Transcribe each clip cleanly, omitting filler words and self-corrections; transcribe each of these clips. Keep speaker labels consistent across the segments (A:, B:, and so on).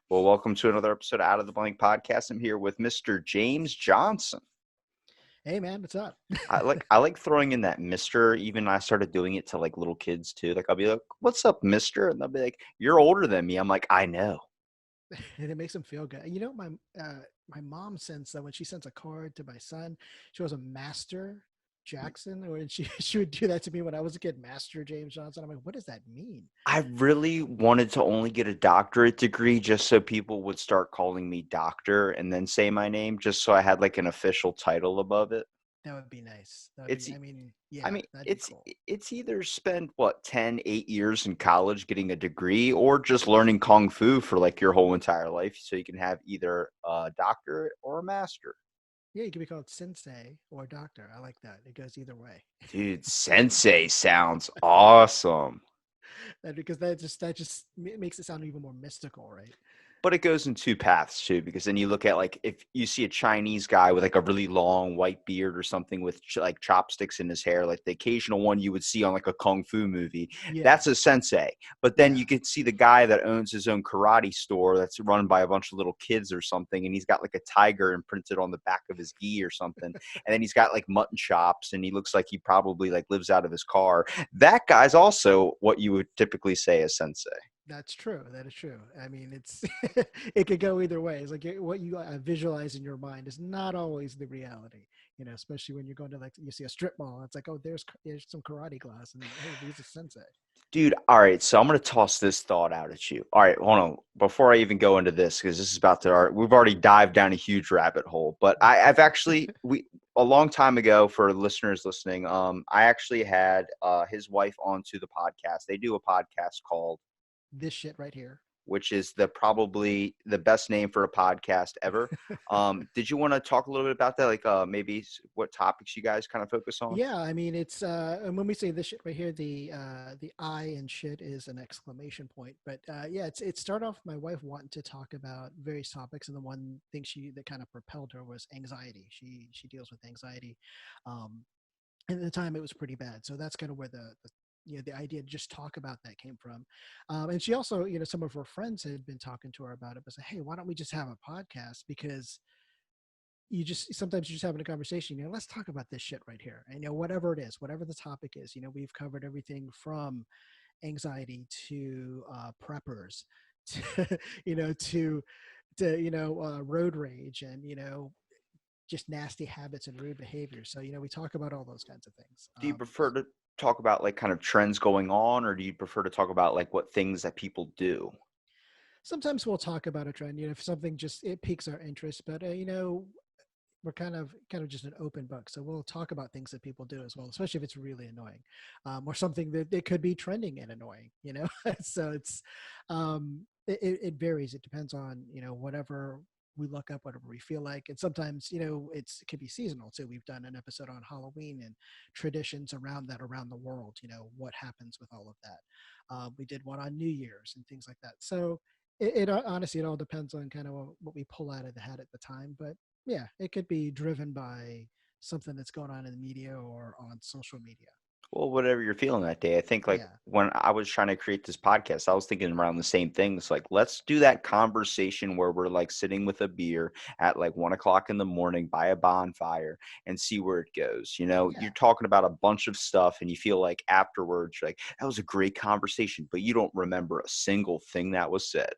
A: Well, welcome to another episode of Out of the Blank Podcast. I'm here with Mr. James Johnson.
B: Hey man, what's up?
A: I like throwing in that Mr. Even I started doing it to like little kids too. Like I'll be like, "What's up, Mister?" And they'll be like, "You're older than me." I'm like, "I know,
B: And it makes him feel good. My mom sends that when she sends a card to my son, she was a Master Jackson, or she she would do that to me when I was a kid, Master James Johnson. I'm like, what does that mean?
A: I really wanted to only get a doctorate degree just so people would start calling me doctor and then say my name, just so I had like an official title above it."
B: That would be nice. That would
A: It's
B: be. I mean,
A: I
B: yeah,
A: mean,
B: that'd be
A: it's
B: cool.
A: it's either spend what 8 years in college getting a degree or just learning kung fu for like your whole entire life so you can have either a doctorate or a master.
B: Yeah, you could be called Sensei or Doctor. I like that. It goes either way.
A: Dude, sensei sounds awesome.
B: Because that just makes it sound even more mystical, right?
A: But it goes in two paths too, because then you look at like if you see a Chinese guy with like a really long white beard or something with like chopsticks in his hair, like the occasional one you would see on like a kung fu movie,
B: Yeah,
A: that's a sensei. But then
B: yeah.
A: you could see the guy that owns his own karate store that's run by a bunch of little kids or something, and he's got like a tiger imprinted on the back of his gi or something, and then he's got like mutton chops, and he looks like he probably like lives out of his car. That guy's also what you would typically say as sensei.
B: That's true. That is true. I mean, it's it could go either way. It's like what you visualize in your mind is not always the reality. Especially when you're going to like you see a strip mall. It's like, oh, there's some karate class, and hey, he's a sensei.
A: Dude, all right. So I'm gonna toss this thought out at you. All right, hold on. Before I even go into this, because this is about to, we've already dived down a huge rabbit hole. But I've actually, we a long time ago for listeners listening, I actually had his wife onto the podcast. They do a podcast called,
B: This shit right here.
A: which is the probably the best name for a podcast ever. Did you want to talk a little bit about that? Like, maybe what topics you guys kind of focus on?
B: Yeah, I mean, it's and when we say this shit right here, the I in shit is an exclamation point. But yeah, it started off my wife wanting to talk about various topics, and the one thing she that kind of propelled her was anxiety. She deals with anxiety. Um, and at the time it was pretty bad, so that's kind of where the idea to just talk about that came from. And she also, some of her friends had been talking to her about it, but said, hey, why don't we just have a podcast? Because you just sometimes you're just having a conversation, let's talk about this shit right here, and whatever it is, whatever the topic is, we've covered everything from anxiety to preppers to road rage, and just nasty habits and rude behavior. So, we talk about all those kinds of things.
A: Do you prefer to talk about like kind of trends going on, or do you prefer to talk about like what things that people do?
B: Sometimes we'll talk about a trend, if something just it piques our interest, but we're kind of just an open book, so we'll talk about things that people do as well, especially if it's really annoying, or something that it could be trending and annoying. So it varies. It depends on whatever we look up, whatever we feel like, and sometimes it could be seasonal too. We've done an episode on Halloween and traditions around that around the world. What happens with all of that. We did one on New Year's and things like that. So it honestly, it all depends on kind of what we pull out of the hat at the time, but yeah, it could be driven by something that's going on in the media or on social media.
A: Well, whatever you're feeling that day. I think like
B: Yeah.
A: when I was trying to create this podcast, I was thinking around the same things. Like, let's do that conversation where we're like sitting with a beer at like 1 o'clock in the morning by a bonfire and see where it goes. You're
B: Yeah,
A: talking about a bunch of stuff and you feel like afterwards, you're like, that was a great conversation, but you don't remember a single thing that was said.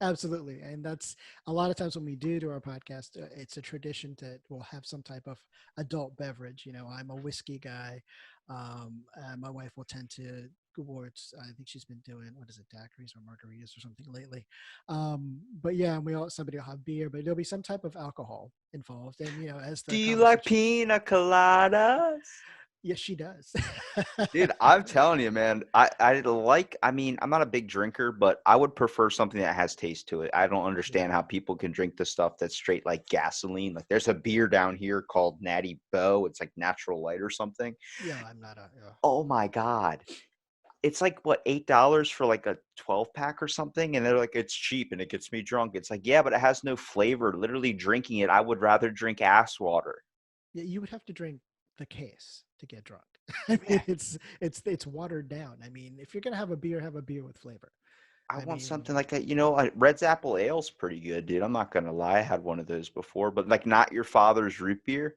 B: absolutely. And that's a lot of times when we do our podcast, it's a tradition that we'll have some type of adult beverage. I'm a whiskey guy. My wife will tend to towards, I think she's been doing, what is it, daiquiris or margaritas or something lately. But yeah, and somebody will have beer, but there'll be some type of alcohol involved. And, as
A: Do
B: the
A: you like
B: conversation,
A: pina coladas?
B: yes, she does.
A: Dude, I'm telling you, man. I mean, I'm not a big drinker, but I would prefer something that has taste to it. I don't understand
B: Yeah.
A: how people can drink the stuff that's straight like gasoline. Like there's a beer down here called Natty Bow. It's like natural light or something.
B: Yeah, I'm not a.
A: Oh my God. It's like what, $8 for like a 12 pack or something? And they're like, it's cheap and it gets me drunk. It's like, yeah, but it has no flavor. Literally drinking it, I would rather drink ass water.
B: Yeah, you would have to drink the case to get drunk. I mean, it's watered down. I mean, if you're gonna have a beer with flavor.
A: I
B: I
A: want
B: mean,
A: something like a, Red's Apple Ale's pretty good, dude. I'm not gonna lie. I had one of those before, but like not your father's root beer.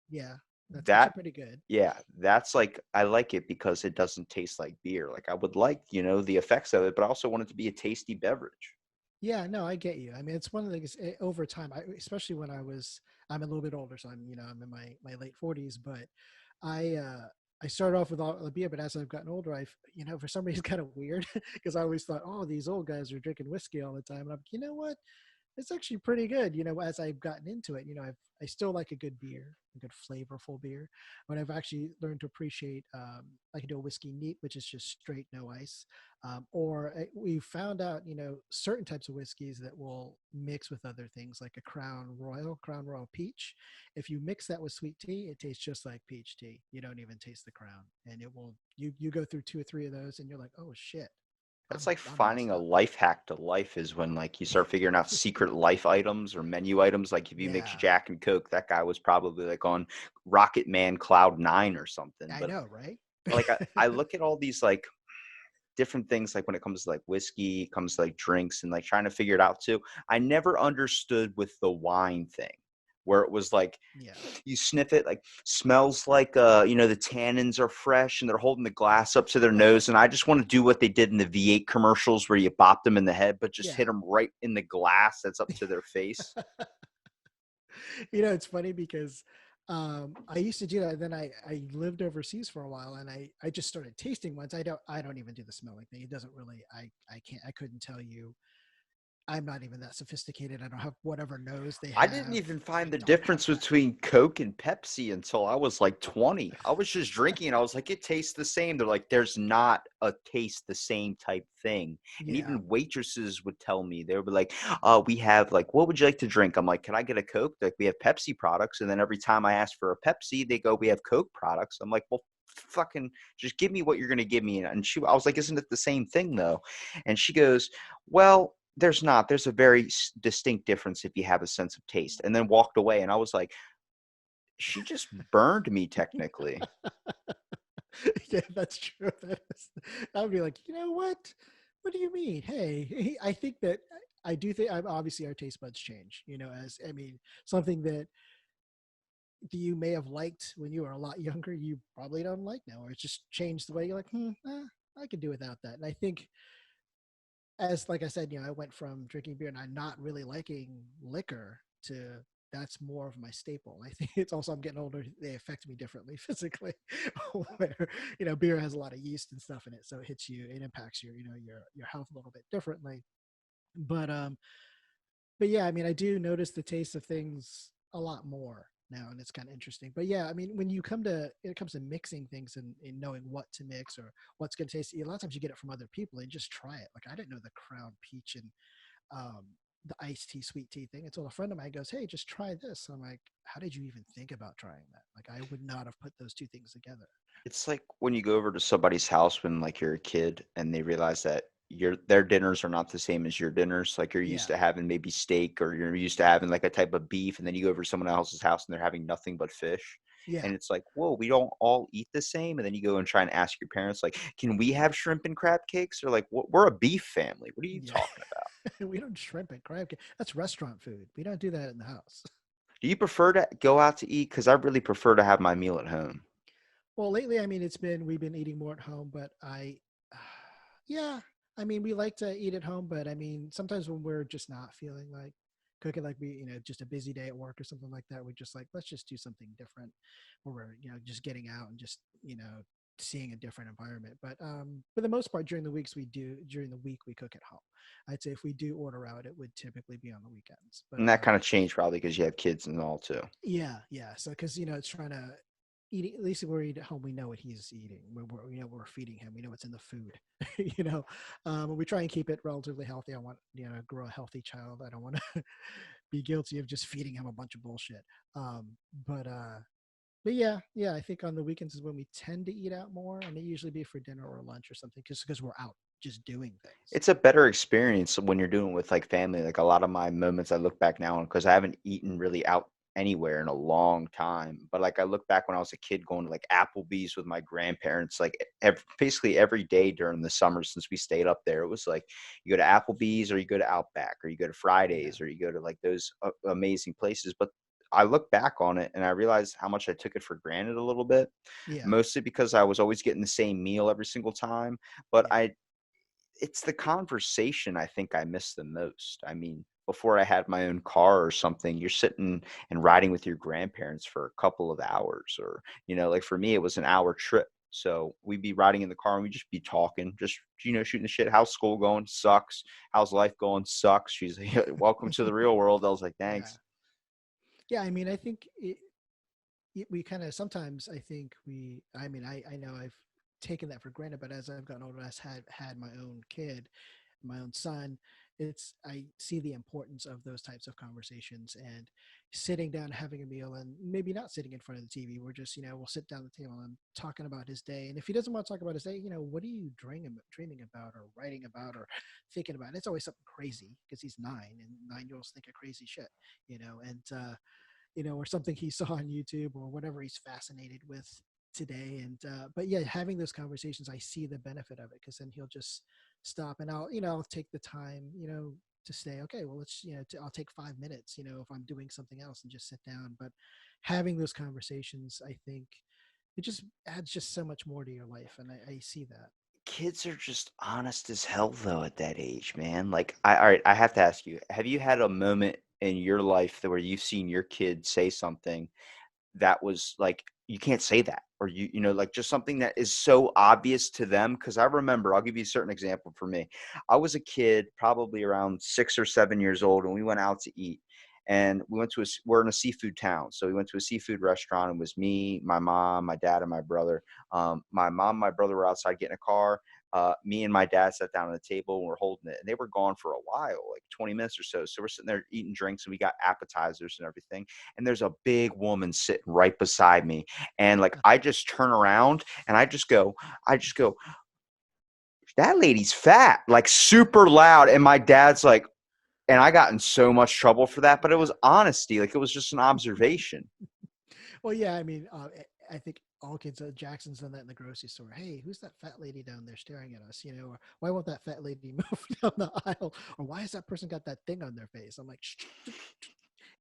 B: yeah, that's actually
A: That,
B: pretty good.
A: yeah, that's like I like it because it doesn't taste like beer. Like I would like, the effects of it, but I also want it to be a tasty beverage.
B: Yeah, no, I get you. I mean, it's one of the things over time, especially when I'm a little bit older, so I'm in my late 40s, but I, uh, I started off with all the beer, but as I've gotten older, for some reason, kind of weird because I always thought, oh, these old guys are drinking whiskey all the time. And I'm, you know what? It's actually pretty good. As I've gotten into it, I still like a good beer, a good flavorful beer, but I've actually learned to appreciate. I can do a whiskey neat, which is just straight, no ice. We found out, certain types of whiskeys that will mix with other things, like a Crown Royal Peach. If you mix that with sweet tea, it tastes just like peach tea. You don't even taste the Crown, and it will. You go through two or three of those, and you're like, oh shit,
A: That's like
B: I'm
A: finding
B: messed
A: a
B: up.
A: life hack to life is when like you start figuring out secret life items or menu items. Like if you mix
B: Yeah,
A: Jack and Coke, that guy was probably like on Rocket Man Cloud 9 or something.
B: I
A: But
B: know, right?
A: like I look at all these like different things like when it comes to like whiskey, it comes to like drinks and like trying to figure it out too. I never understood with the wine thing where it was like
B: Yeah.
A: you sniff it, like smells like the tannins are fresh and they're holding the glass up to their nose. And I just want to do what they did in the V8 commercials where you bop them in the head, but just hit
B: Yeah.
A: them right in the glass that's up to their face.
B: It's funny because I used to do that. Then I lived overseas for a while, and I just started tasting ones. I don't even do the smelling thing. It doesn't really. I can't. I couldn't tell you. I'm not even that sophisticated. I don't have whatever nose they
A: I didn't
B: have.
A: even
B: I
A: find the
B: don't have
A: difference
B: that.
A: between Coke and Pepsi until I was like 20. I was just drinking and I was like, it tastes the same. They're like, there's not a taste the same type thing. And
B: Yeah.
A: even waitresses would tell me, they would be like, we have like, what would you like to drink? I'm like, can I get a Coke? Like, we have Pepsi products. And then every time I ask for a Pepsi, they go, we have Coke products. I'm like, well, fucking just give me what you're going to give me. And I was like, isn't it the same thing though? And she goes, well, there's not. There's a very distinct difference if you have a sense of taste. And then walked away. And I was like, she just burned me technically.
B: Yeah, that's true. I would be like, you know what? What do you mean? Hey, I think that I do think obviously our taste buds change. As I mean, something that you may have liked when you were a lot younger, you probably don't like now, or it's just changed the way you're like, I could do without that. And I think, as like I said, I went from drinking beer and I'm not really liking liquor to that's more of my staple. I think it's also I'm getting older; they affect me differently physically. Where beer has a lot of yeast and stuff in it, so it impacts your health a little bit differently. But but yeah, I mean, I do notice the taste of things a lot more now, and it's kind of interesting. But yeah, I mean, when it comes to mixing things and knowing what to mix or what's going to taste, a lot of times you get it from other people and just try it. Like I didn't know the Crown Peach and um, the iced tea, sweet tea thing until a friend of mine goes, "Hey, just try this." I'm like, "How did you even think about trying that?" Like I would not have put those two things together.
A: It's like when you go over to somebody's house when like you're a kid and they realize that their dinners are not the same as your dinners. Like you're used
B: Yeah,
A: to having maybe steak or you're used to having like a type of beef, and then you go over to someone else's house and they're having nothing but fish.
B: yeah.
A: And it's like, whoa, we don't all eat the same. And then you go and try and ask your parents, like, can we have shrimp and crab cakes? They're like, we're a beef family. What are you
B: Yeah.
A: talking about?
B: We don't shrimp and crab. That's restaurant food. We don't do that in the house.
A: Do you prefer to go out to eat? Because I really prefer to have my meal at home.
B: Well, lately, I mean, we've been eating more at home, but yeah, I mean, we like to eat at home, but I mean, sometimes when we're just not feeling like cooking, like just a busy day at work or something like that, we just like, let's just do something different where we're, just getting out and just, seeing a different environment. But for the most part, during the week, we cook at home. I'd say if we do order out, it would typically be on the weekends. But
A: And that kind of changed probably because you have kids and all too.
B: yeah, yeah. So, because it's trying to eat. At least if we're eating at home, we know what he's eating. We're feeding him. We know what's in the food. We try and keep it relatively healthy. I want grow a healthy child. I don't want to be guilty of just feeding him a bunch of bullshit. Um, but uh, but yeah, yeah. I think on the weekends is when we tend to eat out more, and it usually be for dinner or lunch or something, just because we're out just doing things.
A: It's a better experience when you're doing it with like family. Like a lot of my moments I look back now on because I haven't eaten really out anywhere in a long time. But like I look back when I was a kid going to like Applebee's with my grandparents, like basically every day during the summer since we stayed up there. It was like you go to Applebee's or you go to Outback or you go to
B: Yeah.
A: Fridays or you go to like those amazing places. But I look back on it and I realized how much I took it for granted a little bit,
B: Yeah.
A: mostly because I was always getting the same meal every single time. But
B: Yeah.
A: it's the conversation I think I miss the most. I mean, before I had my own car or something, you're sitting and riding with your grandparents for a couple of hours, or, like for me, it was an hour trip. So we'd be riding in the car and we'd just be talking, just, shooting the shit. How's school going? Sucks. How's life going? Sucks. She's like, welcome to the real world. I was like,
B: Yeah.
A: thanks.
B: Yeah. I mean, I think we kind of sometimes I think I mean I know I've taken that for granted, but as I've gotten older, as had my own kid, my own son, it's I see the importance of those types of conversations and sitting down having a meal and maybe not sitting in front of the TV. We're just we'll sit down at the table and talking about his day, and if he doesn't want to talk about his day, what are you dreaming about or writing about or thinking about? It's always something crazy because he's 9 and 9-year-olds think of crazy shit, and or something he saw on YouTube or whatever he's fascinated with today. And but yeah, having those conversations, I see the benefit of it because then he'll just stop and I'll take the time, to say, okay, well, let's, I'll take 5 minutes, if I'm doing something else and just sit down. But having those conversations, I think it just adds just so much more to your life. And I see that.
A: Kids are just honest as hell though at that age, man. Like, all right, I have to ask you, have you had a moment in your life that where you've seen your kid say something that was like, you can't say that, or like just something that is so obvious to them? Because I remember, I'll give you a certain example for me. I was a kid, probably around 6 or 7 years old, and we went out to eat. And we went to we're in a seafood town. So we went to a seafood restaurant. It was me, my mom, my dad, and my brother. My mom and my brother were outside getting a car. Me and my dad sat down at the table and we're holding it. And they were gone for a while, like 20 minutes or so. So we're sitting there eating drinks and we got appetizers and everything, and there's a big woman sitting right beside me. And like I just turn around and I just go, that lady's fat, like super loud. And my dad's like, and I got in so much trouble for that, but it was honesty. Like it was just an observation.
B: Well, yeah, I mean, I think all kids, Jackson's done that in the grocery store. Hey, who's that fat lady down there staring at us? Or why won't that fat lady move down the aisle? Or why has that person got that thing on their face? I'm like, shh, shh, shh.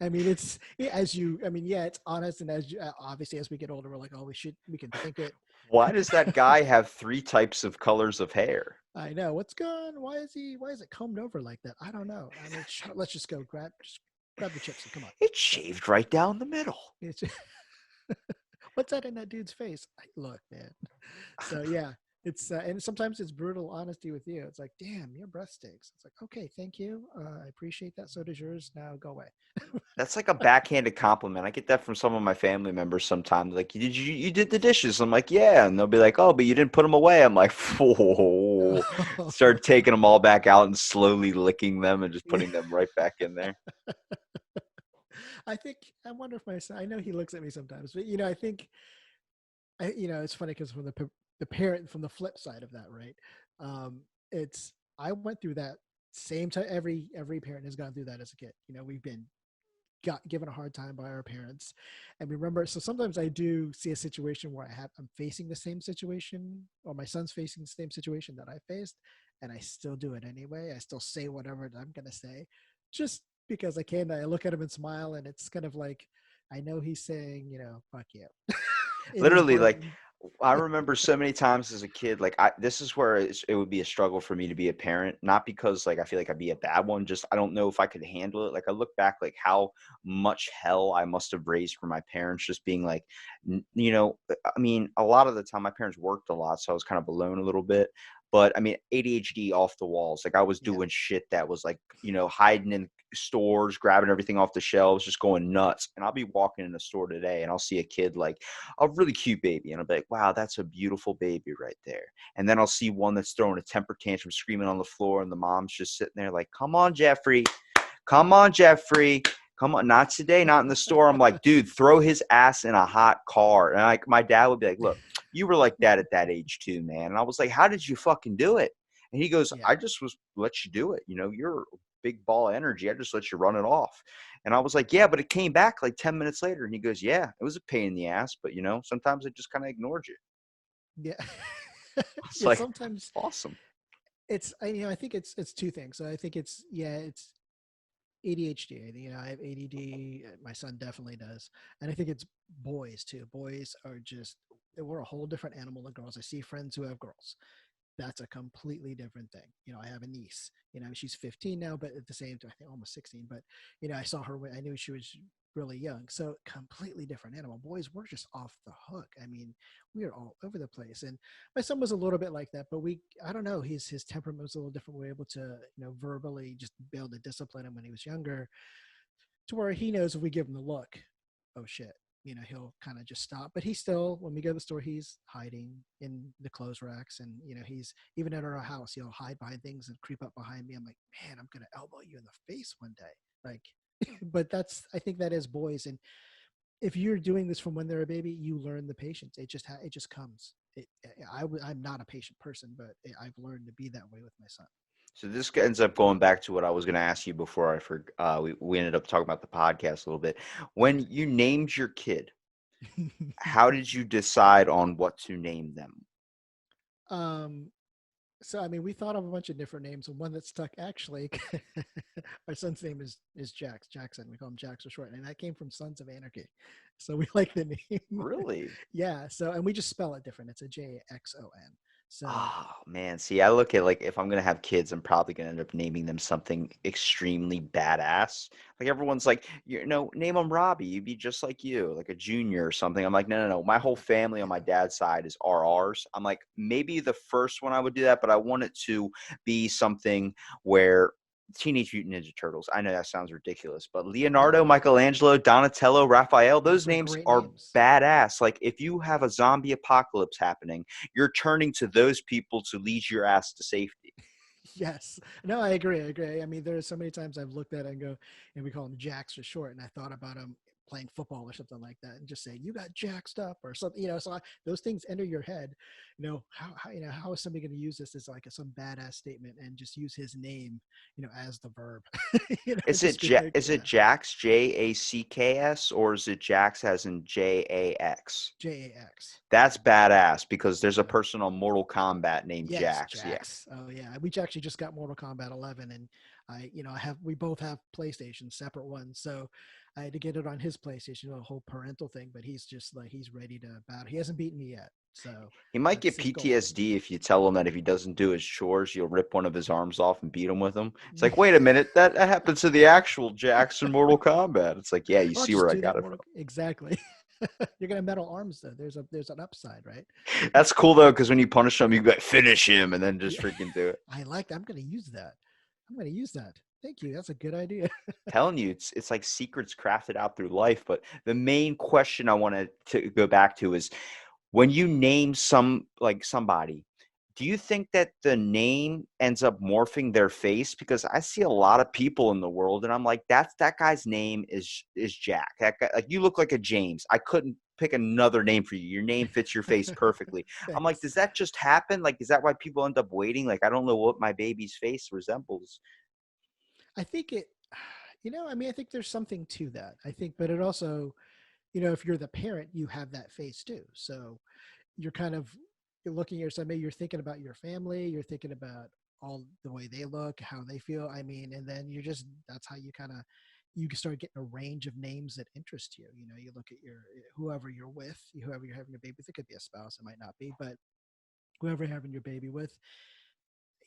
B: I mean, it's I mean, yeah, it's honest. And obviously, as we get older, we're like, oh, we can think it.
A: Why does that guy have three types of colors of hair?
B: I know what's gone. Why is it combed over like that? I don't know. I mean, let's just go just grab the chips and come on.
A: It's
B: So
A: shaved right down the middle.
B: it's what's that in that dude's face? Look, man. So yeah, it's and sometimes it's brutal honesty with you. It's like, damn, your breath stinks. It's like, okay, thank you, I appreciate that. So does yours. Now go away.
A: That's like a backhanded compliment. I get that from some of my family members sometimes. Like, you did the dishes? I'm like, yeah, and they'll be like, oh, but you didn't put them away. I'm like, whoa. Start taking them all back out and slowly licking them and just
B: Yeah,
A: putting them right back in there.
B: I think I wonder if my son. I know he looks at me sometimes, but I think it's funny because from the parent from the flip side of that, right? It's I went through that same time. Every parent has gone through that as a kid. We've been got given a hard time by our parents, and remember, so sometimes I do see a situation where I'm facing the same situation, or my son's facing the same situation that I faced, and I still do it anyway. I still say whatever I'm gonna say, just because I can. I look at him and smile, and it's kind of like I know he's saying, fuck you in his
A: Literally, like,
B: brain.
A: I remember so many times as a kid, like this is where it would be a struggle for me to be a parent, not because like I feel like I'd be a bad one, just I don't know if I could handle it. Like I look back, like how much hell I must have raised for my parents, just being like, I mean, a lot of the time my parents worked a lot, so I was kind of alone a little bit. But I mean, ADHD off the walls. Like I was
B: Yeah,
A: doing shit that was like, hiding in stores, grabbing everything off the shelves, just going nuts. And I'll be walking in the store today and I'll see a kid like a really cute baby. And I'll be like, wow, that's a beautiful baby right there. And then I'll see one that's throwing a temper tantrum, screaming on the floor. And the mom's just sitting there like, come on, Jeffrey. Come on, Jeffrey. Come on. Not today, not in the store. I'm like, dude, throw his ass in a hot car. And like my dad would be like, look, you were like that at that age too, man. And I was like, how did you fucking do it? And he goes,
B: yeah.
A: I just was let you do it. You're big ball of energy. I just let you run it off. And I was like, yeah, but it came back like 10 minutes later. And he goes, yeah, it was a pain in the ass, but sometimes it just kind of ignored you.
B: Yeah.
A: It's
B: Yeah,
A: like,
B: sometimes
A: awesome.
B: I think it's two things. So I think it's, yeah, it's ADHD. I have ADD. My son definitely does, and I think it's boys too. Boys are just, we're a whole different animal than girls. I see friends who have girls. That's a completely different thing. I have a niece. She's 15 now, but at the same time, I think almost 16. But I saw her when I knew she was really young. So completely different animal. Boys, we're just off the hook. I mean, we are all over the place. And my son was a little bit like that, but I don't know, his temperament was a little different. We were able to, verbally just be able to discipline him when he was younger, to where he knows if we give him the look, oh shit, he'll kind of just stop. But he still, when we go to the store, he's hiding in the clothes racks, and he's even at our house, he'll hide behind things and creep up behind me. I'm like, man, I'm gonna elbow you in the face one day, like. But I think that is boys, and if you're doing this from when they're a baby, you learn the patience. It just comes. I'm not a patient person, but I've learned to be that way with my son.
A: So this ends up going back to what I was going to ask you before we ended up talking about the podcast a little bit. When
B: Okay.
A: you named your kid, how did you decide on what to name them?
B: um So I mean, we thought of a bunch of different names, and one that stuck actually. Our son's name is Jackson. We call him Jax for short, and that came from Sons of Anarchy. So we like the name.
A: Really?
B: Yeah. So, and we just spell it different. It's a Jaxon. So
A: Oh man, see, I look at like if I'm gonna have kids, I'm probably gonna end up naming them something extremely badass. Like everyone's like, name them Robbie. You'd be just like you, like a junior or something. I'm like, no, no, no. My whole family on my
B: yeah.
A: dad's side is RRs. I'm like, maybe the first one I would do that, but I want it to be something where Teenage Mutant Ninja Turtles. I know that sounds ridiculous, but Leonardo,
B: No,
A: Michelangelo, Donatello, Raphael, those
B: those are
A: names
B: great
A: are
B: names.
A: badass. Like if you have a zombie apocalypse happening, you're turning to those people to lead your ass to safety.
B: Yes. No, I agree. I agree. I mean, there's so many times I've looked at it and go, and we call him Jacks for short. And I thought about him playing football or something like that, and just saying, "You got jacked up" or something. Those things enter your head. How is somebody going to use this as like some badass statement and just use his name, as the verb? Just be like,
A: Is it
B: yeah,
A: Jax Jacks or is it Jax as in Jax?
B: Jax.
A: That's badass because there's a
B: Yeah.
A: person on Mortal Kombat named
B: Yes,
A: Jax. Yeah.
B: Jax. Oh yeah, we actually just got Mortal Kombat 11, and we both have PlayStation, separate ones, so I had to get it on his PlayStation, a whole parental thing. But he's just like, he's ready to battle. He hasn't beaten me yet, so
A: He might
B: that's
A: get
B: his goal.
A: PTSD if you tell him that if he doesn't do his chores, you'll rip one of his arms off and beat him with them. It's like, wait a minute, that happens to the actual Jackson Mortal Kombat. It's like, yeah, you
B: I'll
A: see
B: just
A: where I
B: do
A: got
B: that.
A: it from.
B: Exactly. You're gonna metal arms though. There's an upside, right?
A: That's cool though, because when you punish him, you go finish him and then just
B: Yeah,
A: freaking do it.
B: I like that. I'm gonna use that. I'm gonna use that. Thank you. That's a good idea.
A: Telling you, it's like secrets crafted out through life. But the main question I wanted to go back to is when you name somebody, do you think that the name ends up morphing their face? Because I see a lot of people in the world, and I'm like, that guy's name is Jack. That guy, like you look like a James. I couldn't pick another name for you. Your name fits your face perfectly. I'm like,
B: Thanks.
A: does that just happen? Like, is that why people end up waiting? Like, I don't know what my baby's face resembles.
B: I think it, I mean, I think there's something to that. I think, but it also, if you're the parent, you have that face too. So you're kind of, you're looking at yourself, maybe you're thinking about your family, you're thinking about all the way they look, how they feel. I mean, and then that's how you can start getting a range of names that interest you. You look at whoever you're with, whoever you're having a baby with. It could be a spouse, it might not be, but whoever you're having your baby with,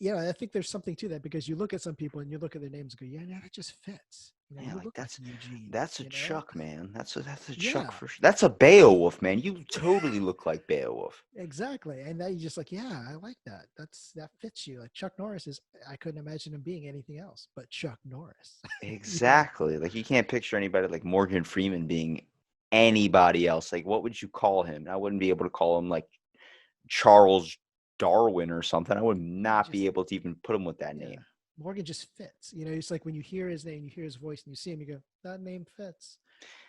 B: I think there's something to that, because you look at some people and you look at their names and go, yeah, no, that just fits.
A: Man,
B: You
A: like
B: look like Eugene,
A: that's a Chuck, man. That's a Chuck
B: Yeah,
A: for sure. That's a Beowulf, man. You totally look like Beowulf.
B: exactly. And then you just like, yeah, I like that. That fits you. Like Chuck Norris is, I couldn't imagine him being anything else but Chuck Norris. you know?
A: Exactly. Like you can't picture anybody like Morgan Freeman being anybody else. Like what would you call him? I wouldn't be able to call him like Charles Darwin or something. I would
B: He
A: not be
B: just,
A: able to even put him with that
B: yeah.
A: name.
B: Morgan just fits. It's like when you hear his name, you hear his voice, and you see him, you go, that name fits.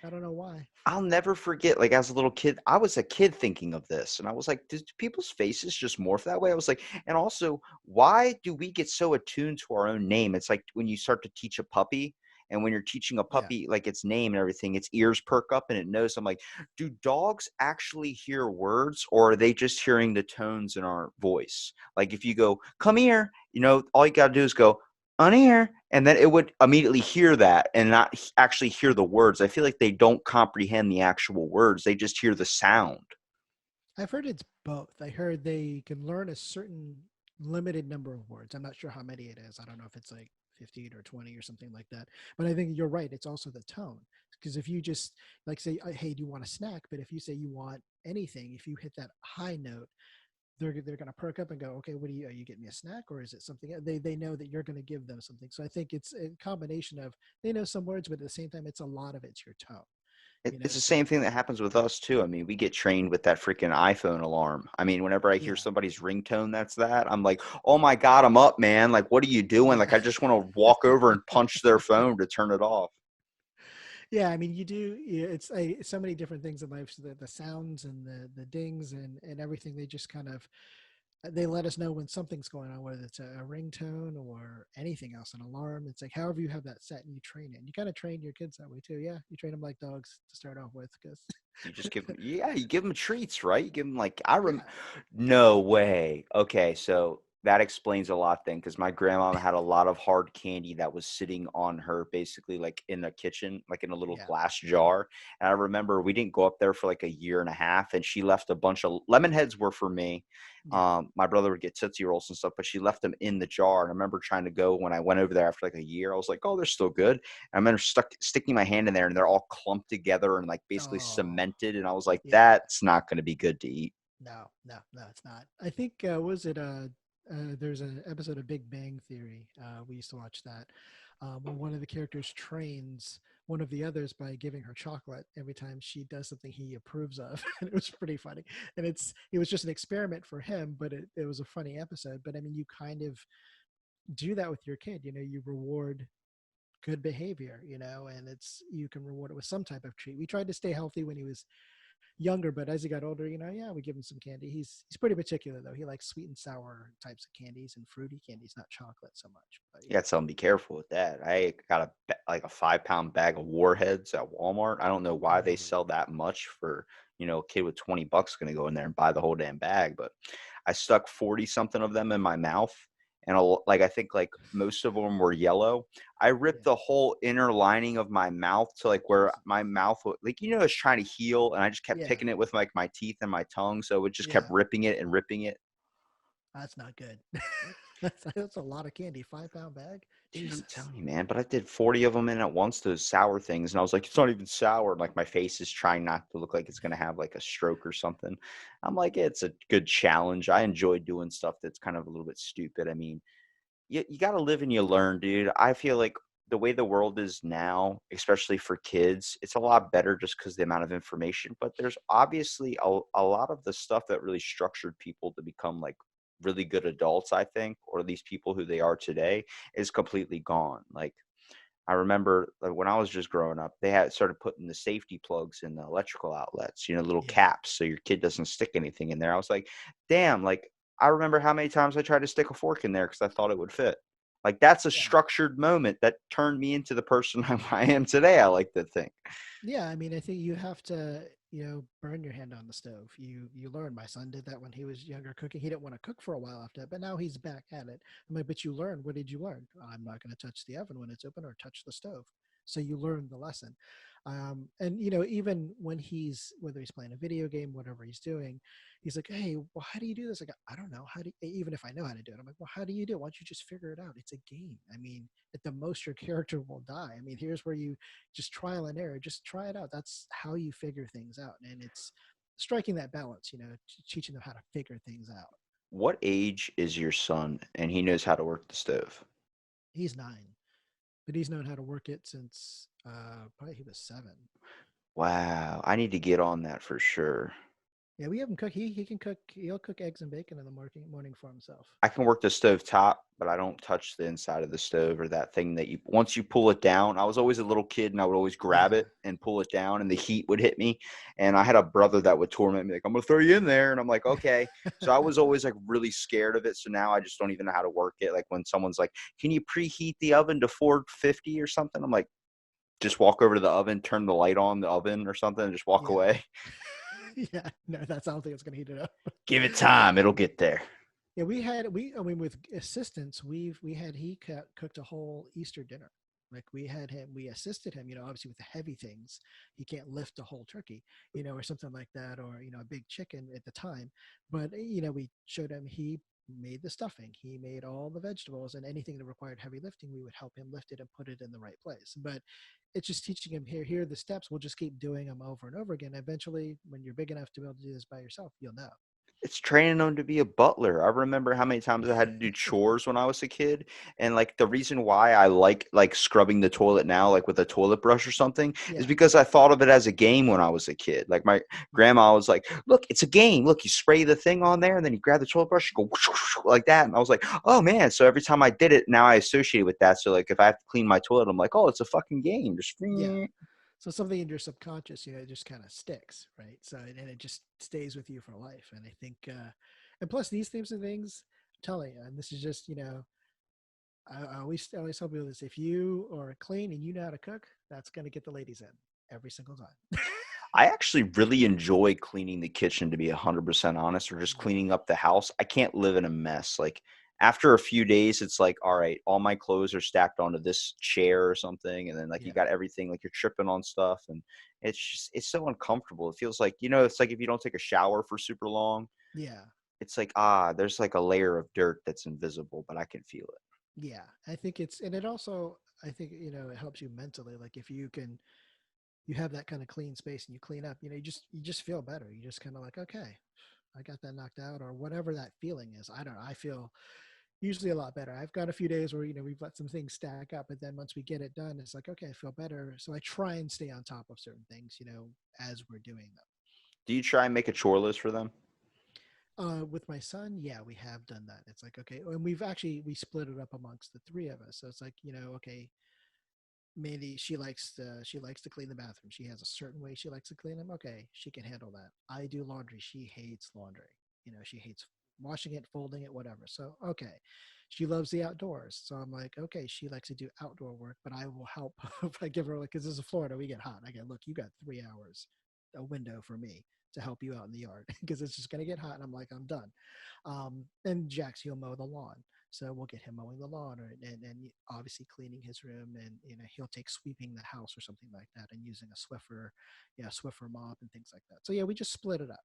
B: I don't know why.
A: I'll never forget, like, as a little kid, I was a kid thinking of this, and I was like, "Did people's faces just morph that way?" I was like, and also, why do we get so attuned to our own name? It's like when you start to teach a puppy, and when you're teaching a
B: Yeah.
A: puppy, like, its name and everything, its ears perk up and it knows. I'm like, do dogs actually hear words, or are they just hearing the tones in our voice? Like, if you go, "Come here," all you gotta do is go, "On here," and then it would immediately hear that and not actually hear the words. I feel like they don't comprehend the actual words. They just hear the sound.
B: I've heard it's both. I heard they can learn a certain limited number of words. I'm not sure how many it is. I don't know if it's like 15 or 20 or something like that. But I think you're right. It's also the tone. Because if you just like say, hey, do you want a snack? But if you say you want anything, if you hit that high note, they're going to perk up and go, okay, what are you getting me a snack or is it something? They know that you're going to give them something. So I think it's a combination of they know some words, but at the same time, it's a lot of it's your tone,
A: It's the
B: So
A: same thing that happens with us too. I mean, we get trained with that freaking iPhone alarm. I mean, whenever I hear
B: yeah,
A: somebody's ringtone that's that, I'm like, "Oh my God, I'm up, man. Like, what are you doing?"
B: yeah.
A: Like, I just want to walk over and punch their phone to turn it off.
B: Yeah, I mean, you do. Yeah, it's so many different things in life. So the sounds and the dings and everything. They just kind of they let us know when something's going on, whether it's a ringtone or anything else, an alarm. It's like however you have that set and you train it. And you kind of train your kids that way too. Yeah, you train them like dogs to start off with, because
A: You just give them, yeah, you give them treats, right? You give them like
B: yeah,
A: no way. Okay, so that explains a lot then, because my grandma had a lot of hard candy that was sitting on her, basically like in the kitchen, like in a little
B: yeah,
A: glass jar. And I remember we didn't go up there for like a year and a half, and she left a bunch of lemon heads were for me.
B: yeah.
A: My brother would get Tootsie Rolls and stuff, but she left them in the jar. And I remember trying to go when I went over there after like a year. I was like, "Oh, they're still good." I remember sticking my hand in there and they're all clumped together and like basically
B: Oh,
A: cemented. And I was like,
B: yeah.
A: that's not going to be good to eat.
B: No, no, no, it's not. I think was it there's an episode of Big Bang Theory. We used to watch that where one of the characters trains one of the others by giving her chocolate every time she does something he approves of, and it was pretty funny. And it was just an experiment for him, but it was a funny episode. But I mean, you kind of do that with your kid. You reward good behavior, and it's you can reward it with some type of treat. We tried to stay healthy when he was younger, but as he got older, yeah, we give him some candy. He's pretty particular though. He likes sweet and sour types of candies and fruity candies, not chocolate so much. But
A: You got to tell them be careful with that. I got like a 5 pound bag of warheads at Walmart. I don't know why they
B: ooh,
A: sell that much for, a kid with 20 bucks going to go in there and buy the whole damn bag. But I stuck 40 something of them in my mouth. And like, I think like most of them were yellow. I ripped
B: yeah,
A: the whole inner lining of my mouth to like where
B: Jesus.
A: my mouth, like, it's trying to heal. And I just kept
B: Yeah,
A: picking it with like my teeth and my tongue. So it just kept
B: yeah,
A: ripping it and ripping it.
B: that's not good. That's a lot of candy. 5 pound bag.
A: Dude, I'm
B: Jesus.
A: telling you, man. But I did 40 of them in at once, those sour things. And I was like, it's not even sour. And like my face is trying not to look like it's going to have like a stroke or something. I'm like, it's a good challenge. I enjoy doing stuff that's kind of a little bit stupid. I mean, you got to live and you learn, dude. I feel like the way the world is now, especially for kids, it's a lot better just because the amount of information. But there's obviously a lot of the stuff that really structured people to become like really good adults, I think, or these people who they are today is completely gone. Like, I remember when I was just growing up, they had started putting the safety plugs in the electrical outlets, little
B: Yeah,
A: caps so your kid doesn't stick anything in there. I was like, damn, like I remember how many times I tried to stick a fork in there because I thought it would fit. Like that's a
B: yeah.
A: structured moment that turned me into the person I am today, I like to think.
B: Yeah, I mean, I think you have to, burn your hand on the stove. You learn. My son did that when he was younger cooking. He didn't want to cook for a while after that, but now he's back at it. I'm like, but you learn. What did you learn? I'm not going to touch the oven when it's open or touch the stove. So you learn the lesson. And even when whether he's playing a video game, whatever he's doing, he's like, hey, well, how do you do this? Like, I don't know. Even if I know how to do it, I'm like, well, how do you do it? Why don't you just figure it out? It's a game. I mean, at the most, your character will die. I mean, here's where you just trial and error, just try it out. That's how you figure things out. And it's striking that balance, teaching them how to figure things out.
A: What age is your son and he knows how to work the stove?
B: He's 9, but he's known how to work it since probably he was 7.
A: Wow, I need to get on that for sure.
B: Yeah, we have him cook. He can cook. He'll cook eggs and bacon in the morning for himself.
A: I can work the stove top, but I don't touch the inside of the stove or that thing that you once you pull it down. I was always a little kid and I would always grab
B: Yeah.
A: it and pull it down and the heat would hit me. And I had a brother that would torment me like, I'm gonna throw you in there. And I'm like, okay. So I was always like really scared of it. So now I just don't even know how to work it. Like when someone's like, can you preheat the oven to 450 or something? I'm like, just walk over to the oven, turn the light on the oven or something, and just walk
B: Yeah.
A: away.
B: Yeah. No, that's I don't think it's gonna heat it up.
A: Give it time, it'll get there.
B: Yeah, we had we I mean with assistance, we had he cooked a whole Easter dinner. Like we had him, we assisted him, obviously with the heavy things. He can't lift a whole turkey, or something like that, or a big chicken at the time. But we showed him, he made the stuffing, he made all the vegetables, and anything that required heavy lifting, we would help him lift it and put it in the right place. But it's just teaching him, here are the steps. We'll just keep doing them over and over again. Eventually, when you're big enough to be able to do this by yourself, you'll know.
A: It's training them to be a butler. I remember how many times I had to do chores when I was a kid, and, like, the reason why I like, scrubbing the toilet now, like, with a toilet brush or something, is
B: Yeah,
A: because I thought of it as a game when I was a kid. Like, my
B: yeah,
A: grandma was like, "Look, it's a game. Look, you spray the thing on there, and then you grab the toilet brush, you go like that," and I was like, "Oh, man." So every time I did it, now I associate with that. So, like, if I have to clean my toilet, I'm like, "Oh, it's a fucking game. Just"
B: yeah. So something in your subconscious, it just kind of sticks, right? So and it just stays with you for life. And I think, and plus these types of things, I'm telling you, and this is just, I always tell people this: if you are clean and you know how to cook, that's going to get the ladies in every single time.
A: I actually really enjoy cleaning the kitchen, to be 100% honest, or just
B: Yeah,
A: cleaning up the house. I can't live in a mess. Like after a few days, it's like, all right, all my clothes are stacked onto this chair or something, and then like you
B: yeah,
A: got everything, like you're tripping on stuff, and it's so uncomfortable. It feels like it's like if you don't take a shower for super long,
B: yeah,
A: it's like there's like a layer of dirt that's invisible, but I can feel it.
B: yeah. I think and it also, I think, it helps you mentally. Like if you have that kind of clean space and you clean up, you just feel better. You just kind of like, okay, I got that knocked out, or whatever that feeling is. I don't know. I feel usually a lot better. I've got a few days where, we've let some things stack up, but then once we get it done, it's like, okay, I feel better. So I try and stay on top of certain things, as we're doing them.
A: Do you try and make a chore list for them?
B: With my son, yeah, we have done that. It's like, okay, and we split it up amongst the three of us. So it's like, okay, Mandy, she likes to clean the bathroom. She has a certain way she likes to clean them. Okay, she can handle that. I do laundry. She hates laundry. She hates washing it, folding it, whatever. So okay, she loves the outdoors. So I'm like, okay, she likes to do outdoor work, but I will help if I give her, like, because this is Florida, we get hot. I go, look, you got 3 hours, a window for me to help you out in the yard because it's just gonna get hot. And I'm like, I'm done. And Jax, he'll mow the lawn. So we'll get him mowing the lawn, and obviously cleaning his room, and he'll take sweeping the house or something like that, and using a Swiffer, Swiffer mop and things like that. So yeah, we just split it up.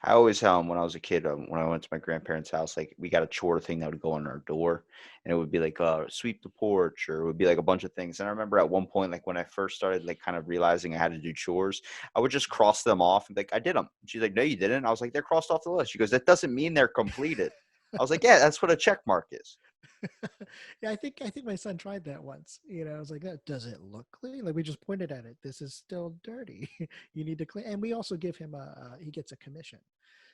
A: I always when I was a kid, when I went to my grandparents' house, like we got a chore thing that would go on our door, and it would be like sweep the porch, or it would be like a bunch of things. And I remember at one point, like when I first started, like kind of realizing I had to do chores, I would just cross them off and be like, I did them. She's like, no, you didn't. I was like, they're crossed off the list. She goes, that doesn't mean they're completed. I was like, yeah, that's what a check mark is.
B: Yeah, I think my son tried that once. I was like, "That does it look clean?" Like we just pointed at it. This is still dirty. You need to clean. And we also give him he gets a commission.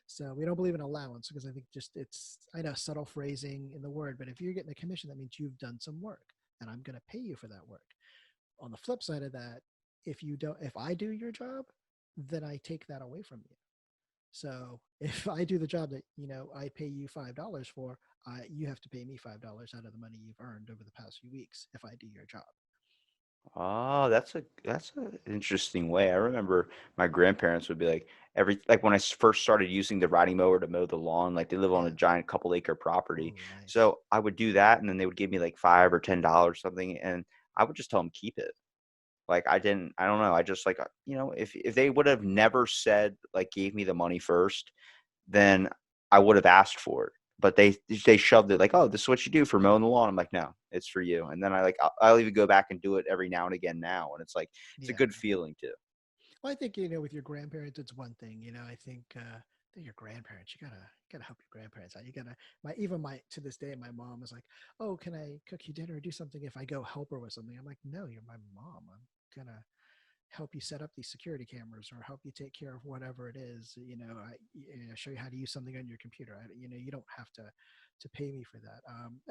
B: So we don't believe in allowance because I think just I know subtle phrasing in the word, but if you're getting a commission, that means you've done some work, and I'm going to pay you for that work. On the flip side of that, if I do your job, then I take that away from you. So if I do the job that I pay you $5 for, you have to pay me $5 out of the money you've earned over the past few weeks if I do your job.
A: Oh, that's a interesting way. I remember my grandparents would be like like when first started using the riding mower to mow the lawn, like they live on a
B: Yeah.
A: giant couple acre property.
B: Oh, nice.
A: So I would do that and then they would give me like $5 or $10 something and I would just tell them keep it. Like I don't know. I just like if they would have never said like gave me the money first, then I would have asked for it. But they shoved it like, oh, this is what you do for mowing the lawn. I'm like, no, it's for you. And then I'll even go back and do it every now and again now, and it's like it's a
B: Yeah.
A: good feeling too.
B: Well, I think with your grandparents, it's one thing. I think your grandparents, you gotta help your grandparents out. You gotta my to this day, my mom is like, "Oh, can I cook you dinner or do something if I go help her with something?" I'm like, "No, you're my mom. I'm gonna help you set up these security cameras or help you take care of whatever it is. Show you how to use something on your computer. You don't have to pay me for that.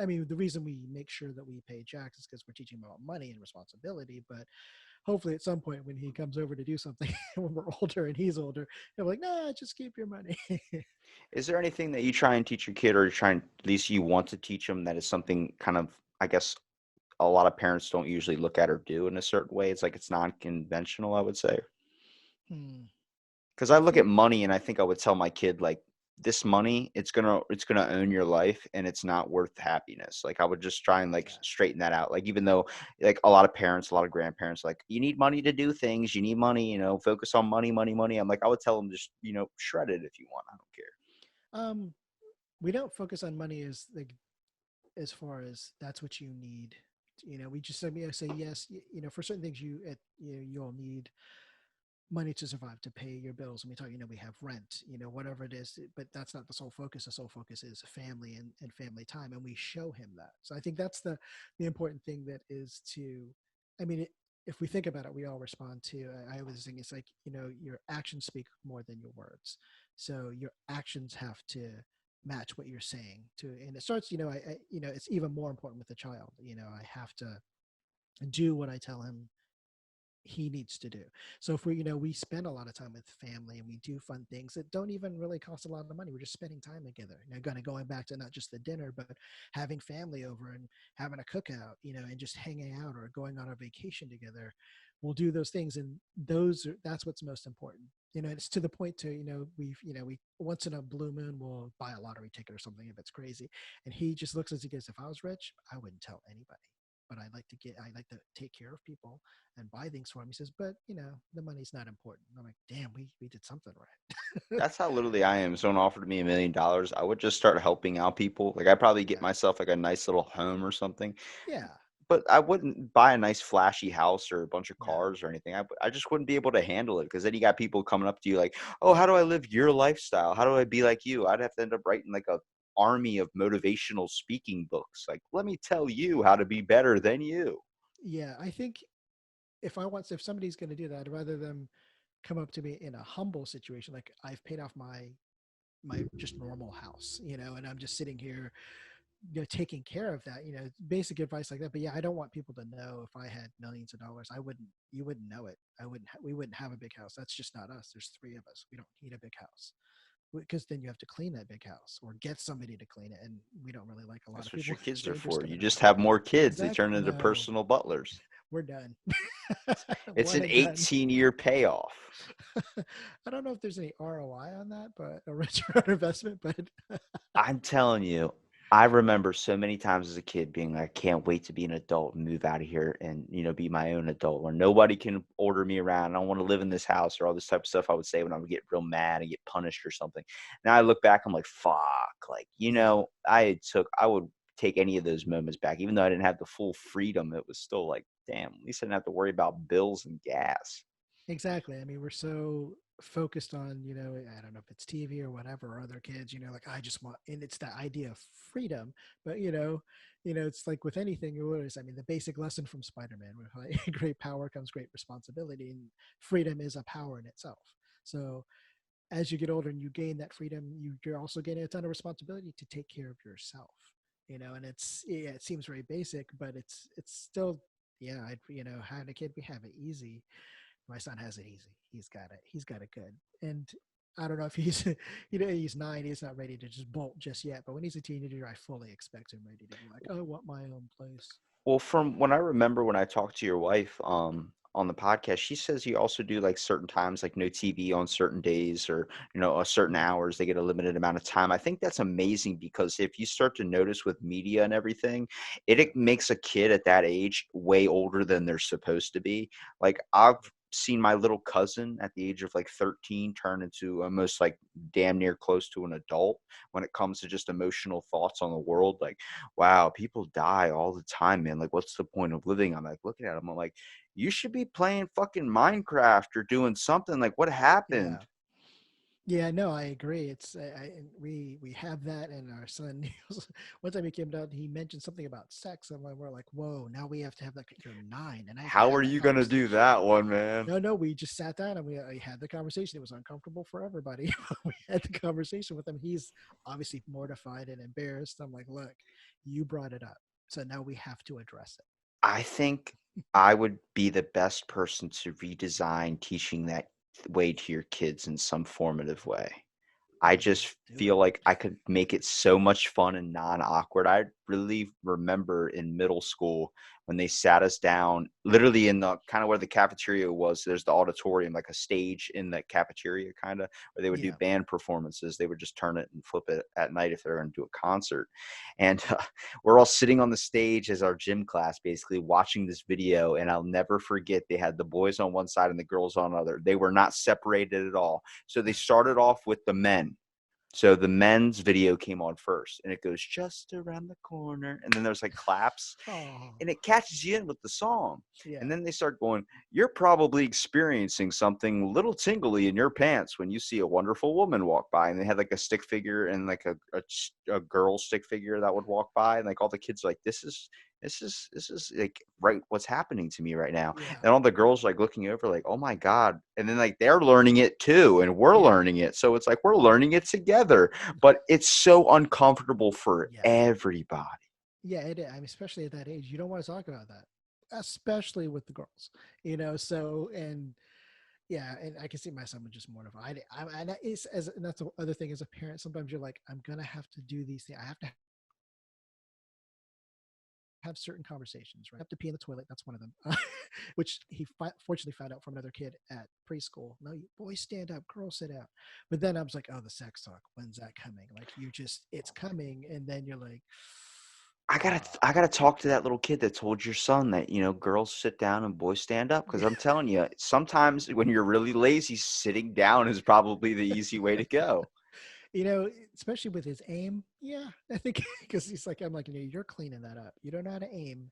B: I mean, the reason we make sure that we pay Jack is because we're teaching him about money and responsibility. But hopefully, at some point when he comes over to do something, when we're older and he's older, he'll be like, "Nah, just keep your money."
A: Is there anything that you try and teach your kid, or you try and at least you want to teach them that is something kind of, I guess, a lot of parents don't usually look at or do in a certain way? It's like it's non-conventional, I would say.
B: Hmm.
A: Because I
B: I
A: look at
B: think,
A: money and I think I would tell my kid like this money, it's gonna own your life and it's not worth happiness. Like I would just try and
B: oh
A: like
B: yeah,
A: straighten that out. Like even though like a lot of parents, a lot of grandparents, like you need money to do things, you need money, focus on money, money, money. I'm like I would tell them just shred it if you want. I don't care.
B: um, we don't focus on money as like as far as that's what you need. We just say yes. For certain things you'll need money to survive, to pay your bills. And we talk, we have rent, whatever it is, but that's not the sole focus. The sole focus is family and family time. And we show him that. So I think that's the important thing, that is to, I mean, if we think about it, we all respond to, I always think it's like, your actions speak more than your words. So your actions have to match what you're saying to, and it starts, it's even more important with a child. I have to do what I tell him he needs to do. So if we spend a lot of time with family and we do fun things that don't even really cost a lot of money. We're just spending time together. Kind of going back to not just the dinner, but having family over and having a cookout, and just hanging out or going on a vacation together. We'll do those things, and that's what's most important. It's to the point to we once in a blue moon we'll buy a lottery ticket or something if it's crazy, and he just looks at us and goes, "If I was rich, I wouldn't tell anybody." But I like to take care of people and buy things for him. He says, but the money's not important. I'm like, damn, we did something right.
A: That's how literally I am. Someone offered me $1 million, I would just start helping out people. Like I'd probably get
B: Yeah.
A: myself like a nice little home or something.
B: Yeah.
A: But I wouldn't buy a nice flashy house or a bunch of
B: No.
A: cars or anything. I just wouldn't be able to handle it because then you got people coming up to you like, "Oh, how do I live your lifestyle? How do I be like you?" I'd have to end up writing like a army of motivational speaking books. Like, let me tell you how to be better than you.
B: Yeah. I think if somebody's going to do that, I'd rather them come up to me in a humble situation. Like I've paid off my just normal house, and I'm just sitting here, taking care of that, basic advice like that. But yeah, I don't want people to know if I had millions of dollars. You wouldn't know it. We wouldn't have a big house. That's just not us. There's three of us. We don't need a big house, because then you have to clean that big house or get somebody to clean it, and we don't really like a lot
A: That's
B: of
A: what
B: people,
A: your kids are
B: strangers
A: for. You
B: coming
A: just
B: over.
A: have more kids. They
B: Exactly.
A: turn into
B: No,
A: personal butlers.
B: we're done.
A: It's
B: One
A: an
B: and done.
A: 18-year payoff.
B: I don't know if there's any ROI on that, but a return on investment. But
A: I'm telling you, I remember so many times as a kid being like, I can't wait to be an adult and move out of here and, be my own adult where nobody can order me around. I don't want to live in this house or all this type of stuff I would say when I would get real mad and get punished or something. Now I look back, I'm like, fuck. Like,
B: yeah,
A: I would take any of those moments back, even though I didn't have the full freedom. It was still like, damn, at least I didn't have to worry about bills and gas.
B: exactly. I mean, we're so focused on, I don't know if it's TV or whatever, or other kids, like I just want, and it's that idea of freedom. But it's like with anything. What is, I mean, the basic lesson from Spider-Man: with like, great power comes great responsibility, and freedom is a power in itself. So as you get older and you gain that freedom, you're also getting a ton of responsibility to take care of yourself. And it seems very basic, but it's still, yeah. Having a kid, we have it easy. My son has it easy. He's got it good. And I don't know if he's he's 9. He's not ready to just bolt just yet. But when he's a teenager, I fully expect him ready to be like, oh, I want my own place.
A: Well, from when I remember when I talked to your wife, on the podcast, she says you also do like certain times, like no TV on certain days or, a certain
B: Yeah,
A: hours, they get a limited amount of time. I think that's amazing because if you start to notice with media and everything, it makes a kid at that age way older than they're supposed to be. Like I've seen my little cousin at the age of like 13 turn into almost like damn near close to an adult when it comes to just emotional thoughts on the world. Like, wow, people die all the time, man. Like, what's the point of living? I'm like looking at him. I'm like, you should be playing fucking Minecraft or doing something. Like, what
B: yeah.
A: happened?
B: Yeah, no, I agree. It's and we have that, and our son. One time he came down, he mentioned something about sex, and we're like, "Whoa!" Now we have to have that. You're 9, and I have to
A: How
B: have
A: are
B: that
A: you gonna do
B: conversation.
A: that one, man?
B: No, no, we just sat down and we had the conversation. It was uncomfortable for everybody. We had the conversation with him. He's obviously mortified and embarrassed. I'm like, "Look, you brought it up, so now we have to address it."
A: I think I would be the best person to redesign teaching that way to your kids in some formative way. I just
B: Do
A: feel
B: it.
A: like I could make it so much fun and non-awkward. I really remember in middle school when they sat us down literally in the kind of where the cafeteria was. There's the auditorium, like a stage in the cafeteria kind of where they would do
B: Yeah,
A: band performances. They would just turn it and flip it at night if they were going to do a concert. And we're all sitting on the stage as our gym class, basically watching this video. And I'll never forget they had the boys on one side and the girls on the other. They were not separated at all. So they started off with the men, so the men's video came on first, and it goes just around the corner, and then there's like claps,
B: oh,
A: and it catches you in with the song. And
B: yeah,
A: then they start going, "You're probably experiencing something a little tingly in your pants when you see a wonderful woman walk by." And they had like a stick figure and like a girl stick figure that would walk by, and like all the kids are like, "This is like right what's happening to me right now."
B: yeah,
A: And all the girls like looking over like, "Oh my god!" And then like they're learning it too, and we're
B: yeah,
A: learning it, so it's like we're learning it together. But it's so uncomfortable for
B: yeah.
A: everybody.
B: Yeah, it is. I mean, especially at that age, you don't want to talk about that, especially with the girls, So, and yeah, and I can see my son was just mortified. And that is and that's the other thing as a parent. Sometimes you're like, I'm gonna have to do these things. I have to have certain conversations, right? I have to pee in the toilet. That's one of them, which he fortunately found out from another kid at preschool. No, boys stand up, girls sit out. But then I was like, oh, the sex talk. When's that coming? Like it's coming, and then you're like,
A: I gotta talk to that little kid that told your son that, girls sit down and boys stand up. Because
B: yeah.
A: I'm telling you, sometimes when you're really lazy, sitting down is probably the easy way to go.
B: you know, especially with his aim. Yeah, I think because he's like, I'm like, you're cleaning that up. You don't know how to aim.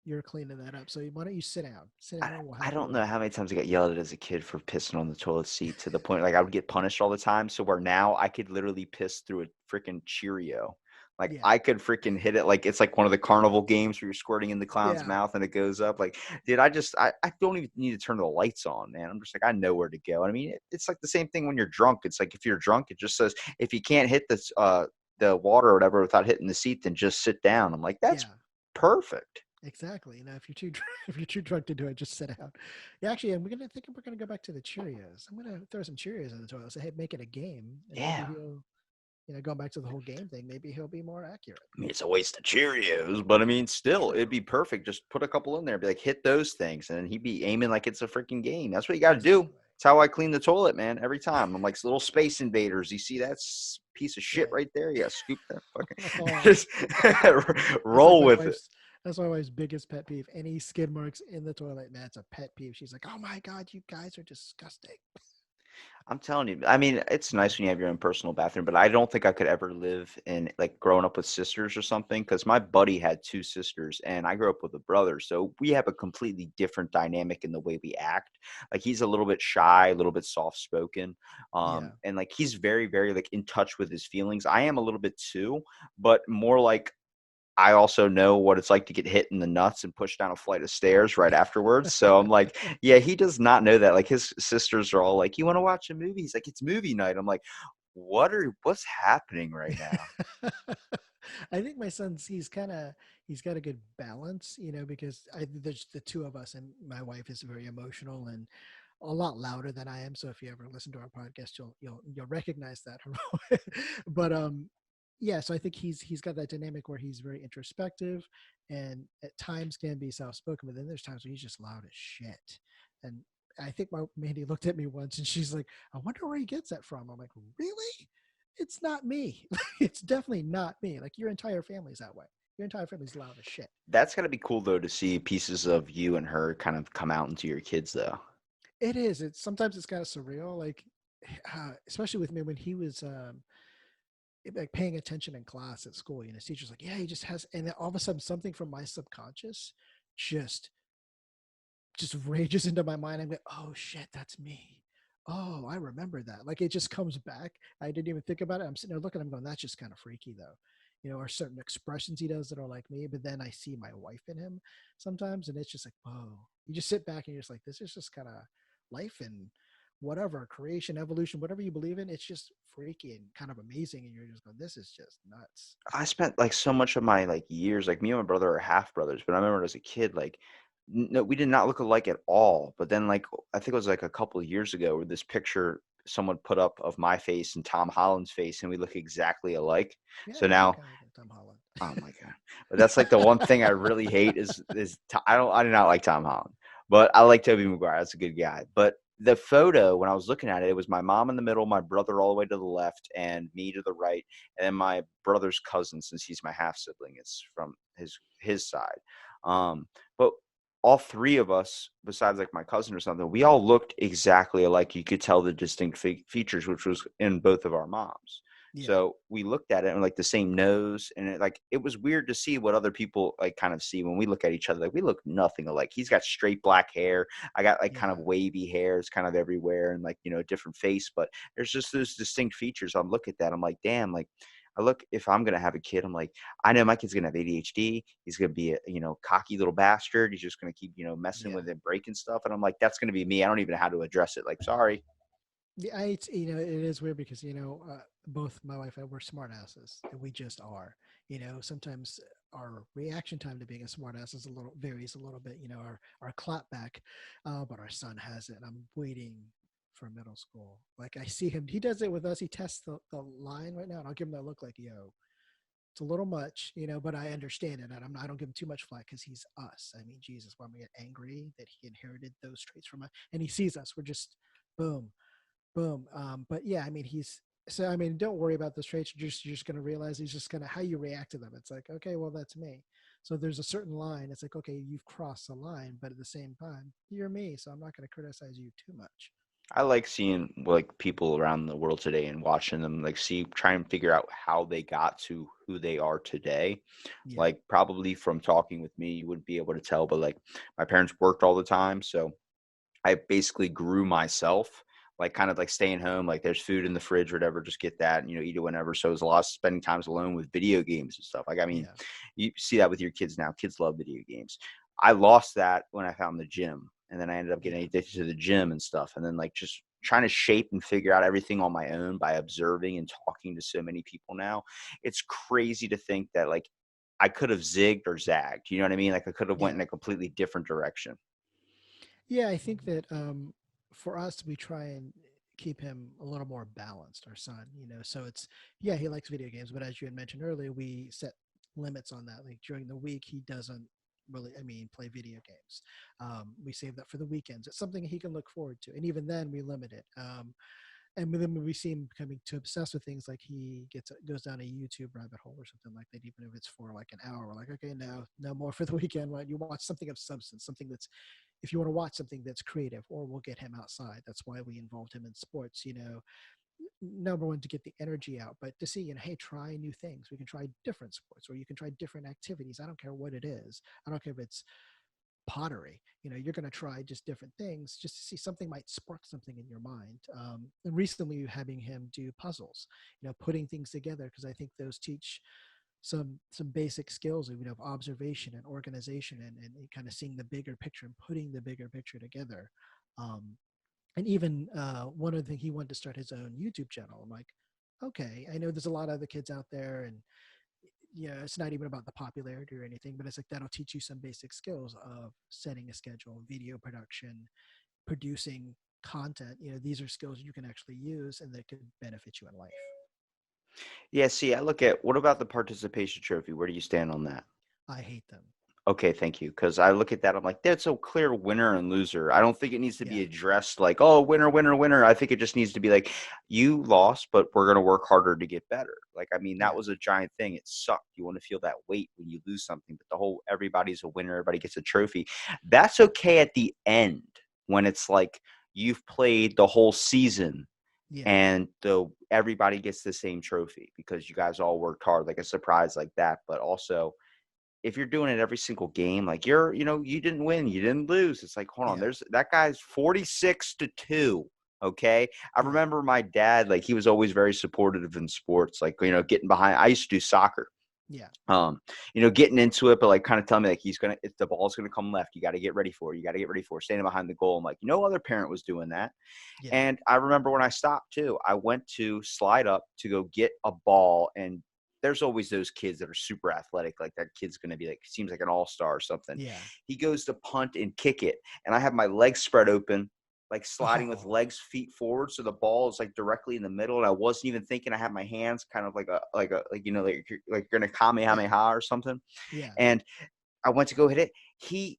B: You're cleaning that up. So why don't you sit down? Sit
A: I
B: down and we'll
A: I
B: have a
A: don't know
B: word.
A: how many times I got yelled at as a kid for pissing on the toilet seat to the point like I would get punished all the time. So where now I could literally piss through a freaking Cheerio. Like
B: Yeah.
A: I could freaking hit it like it's like one of the carnival games where you're squirting in the clown's
B: Yeah.
A: mouth and it goes up. Like, dude, I don't even need to turn the lights on, man. I'm just like I know where to go. I mean, it's like the same thing when you're drunk. It's like if you're drunk, it just says if you can't hit this the water or whatever without hitting the seat, then just sit down. I'm like, that's
B: Yeah.
A: perfect.
B: Exactly. If you're too if you're too drunk to do it, just sit out. Yeah, actually, and we're gonna go back to the Cheerios. I'm gonna throw some Cheerios in the toilet. Say, hey, make it a game, and maybe
A: Yeah.
B: he'll, going back to the whole game thing. Maybe he'll be more accurate.
A: I mean, it's a waste of Cheerios, but I mean, still, it'd
B: True.
A: be perfect. Just put a couple in there, be like, hit those things, and then he'd be aiming like it's a freaking game. That's what you got to do.
B: Exactly.
A: That's how I clean the toilet, man. Every time I'm like little space invaders. You see that piece of shit
B: Yeah.
A: right there? Yeah, scoop that fucking
B: Oh,
A: just
B: that's like
A: roll with it.
B: that's my wife's biggest pet peeve. Any skid marks in the toilet, man, it's a pet peeve. She's like, "Oh my god, you guys are disgusting."
A: I'm telling you. I mean, it's nice when you have your own personal bathroom, but I don't think I could ever live in like growing up with sisters or something. Because my buddy had two sisters, and I grew up with a brother, so we have a completely different dynamic in the way we act. Like he's a little bit shy, a little bit soft spoken,
B: Yeah.
A: and like he's very, very like in touch with his feelings. I am a little bit too, but more like I also know what it's like to get hit in the nuts and pushed down a flight of stairs right afterwards. So I'm like, yeah, he does not know that. Like his sisters are all like, "You want to watch a movie?" He's like, "It's movie night." I'm like, what's happening right now?"
B: I think my son's he's got a good balance, because there's the two of us, and my wife is very emotional and a lot louder than I am. So if you ever listen to our podcast, you'll recognize that. But yeah, so I think he's got that dynamic where he's very introspective and at times can be soft spoken, but then there's times where he's just loud as shit. And I think my Mandy looked at me once and she's like, I wonder where he gets that from. I'm like, really? It's not me. It's definitely not me. Like your entire family's that way. Your entire family's loud as shit.
A: That's gotta be cool though to see pieces of you and her kind of come out into your kids though.
B: It is. It's sometimes it's kind of surreal. Like, especially with me when he was like paying attention in class at school. His teacher's like, "Yeah, he just has," and then all of a sudden, something from my subconscious just just rages into my mind. I'm like, "Oh shit, that's me. Oh, I remember that. Like it just comes back. I didn't even think about it. I'm sitting there looking at him going, that's just kind of freaky though. Or certain expressions he does that are like me, but then I see my wife in him sometimes, and it's just like, whoa. You just sit back and you're just like, this is just kind of life and whatever, creation, evolution, whatever you believe in, it's just freaky and kind of amazing. And you're just going, this is just nuts.
A: I spent like so much of my like years, like me and my brother are half brothers, but I remember as a kid, like no, we did not look alike at all. But then like I think it was like a couple of years ago where this picture someone put up of my face and Tom Holland's face and we look exactly alike.
B: Yeah,
A: So
B: you do
A: now,
B: kind of look like Tom Holland.
A: oh my God. But that's like the one thing I really hate I do not like Tom Holland, but I like Tobey Maguire. That's a good guy. But the photo, when I was looking at it, it was my mom in the middle, my brother all the way to the left, and me to the right, and then my brother's cousin, since he's my half sibling, it's from his side. Um, but all three of us, besides like my cousin or something, we all looked exactly alike. You could tell the distinct features, which was in both of our moms.
B: Yeah,
A: So we looked at it and like the same nose, and it was weird to see what other people like kind of see when we look at each other. Like we look nothing alike. He's got straight black hair. I got like kind of
B: yeah.
A: wavy hairs kind of everywhere and like, a different face, but there's just those distinct features. I'm looking at that. I'm like, damn, like I look, if I'm going to have a kid, I'm like, I know my kid's going to have ADHD. He's going to be a, cocky little bastard. He's just going to keep, messing
B: Yeah.
A: with it, breaking stuff. And I'm like, that's going to be me. I don't even know how to address it. Like, sorry.
B: Yeah, it is weird because both my wife and we're smart asses, and we just are. Sometimes our reaction time to being a smart ass is a little varies a little bit. Our clap back, but our son has it, and I'm waiting for middle school. Like I see him, he does it with us. He tests the line right now, and I'll give him that look like, yo, it's a little much, but I understand it, and I don't give him too much flack because he's us. I mean, Jesus, why am I get angry that he inherited those traits from us, and he sees us? We're just boom boom. But yeah, I mean, don't worry about those traits. You're just going to realize he's just going to how you react to them. It's like, okay, well, that's me. So there's a certain line. It's like, okay, you've crossed the line, but at the same time, you're me. So I'm not going to criticize you too much.
A: I like seeing like people around the world today and watching them like try and figure out how they got to who they are today.
B: Yeah.
A: Like probably from talking with me, you wouldn't be able to tell, but like my parents worked all the time, so I basically grew myself, like kind of like staying home, like there's food in the fridge, or whatever, just get that and eat it whenever. So it was a lot of spending times alone with video games and stuff. Like I mean,
B: Yeah.
A: you see that with your kids now. Kids love video games. I lost that when I found the gym, and then I ended up getting
B: Yeah.
A: addicted to the gym and stuff, and then like just trying to shape and figure out everything on my own by observing and talking to so many people now. It's crazy to think that like I could have zigged or zagged. You know what I mean? Like I could have went in
B: Yeah.
A: a completely different direction.
B: Yeah, I think that for us, we try and keep him a little more balanced, our son, So yeah, he likes video games, but as you had mentioned earlier, we set limits on that. Like during the week, he doesn't really, play video games. We save that for the weekends. It's something he can look forward to. And even then, we limit it. And then we see him becoming too obsessed with things like he goes down a YouTube rabbit hole or something like that, even if it's for like an hour. We're like, okay, no more for the weekend. Right? You watch something of substance, something that's if you want to watch something that's creative, or we'll get him outside. That's why we involved him in sports. Number one, to get the energy out, but to see, hey, try new things. We can try different sports, or you can try different activities. I don't care what it is. I don't care if it's pottery. You're going to try just different things just to see something might spark something in your mind. And recently, having him do puzzles, putting things together, because I think those teach some basic skills of observation and organization, and kind of seeing the bigger picture and putting the bigger picture together. Um, and even one other thing, he wanted to start his own YouTube channel. I'm like, okay, I know there's a lot of other kids out there, and it's not even about the popularity or anything, but it's like that'll teach you some basic skills of setting a schedule, video production, producing content. These are skills you can actually use and that could benefit you in life.
A: Yeah, see, I look at what about the participation trophy? Where do you stand on that?
B: I hate them.
A: Okay, thank you. Because I look at that, I'm like, that's a clear winner and loser. I don't think it needs to be
B: Yeah,
A: addressed like, oh, winner, winner, winner. I think it just needs to be like, you lost, but we're going to work harder to get better. Like, I mean, that
B: yeah,
A: was a giant thing. It sucked. You want to feel that weight when you lose something, but the whole everybody's a winner, everybody gets a trophy. That's okay at the end when it's like you've played the whole season
B: yeah.
A: and everybody gets the same trophy because you guys all worked hard, like a surprise like that. But also, if you're doing it every single game, like you didn't win, you didn't lose. It's like, hold on,
B: Yeah.
A: there's that guy's 46-2. Okay. I
B: Yeah.
A: remember my dad, like he was always very supportive in sports, like, getting behind. I used to do soccer,
B: Yeah.
A: um, getting into it, but like kind of telling me like if the ball's gonna come left, you got to get ready for it. You got to get ready for it. Standing behind the goal. I'm like, no other parent was doing that.
B: Yeah.
A: And I remember when I stopped too, I went to slide up to go get a ball. And there's always those kids that are super athletic. Like that kid's going to be like, seems like an all-star or something.
B: Yeah.
A: He goes to punt and kick it. And I have my legs spread open, like sliding with
B: Oh.
A: legs feet forward. So the ball is like directly in the middle. And I wasn't even thinking. I had my hands kind of like you're going to Kamehameha or something.
B: Yeah.
A: And I went to go hit it. He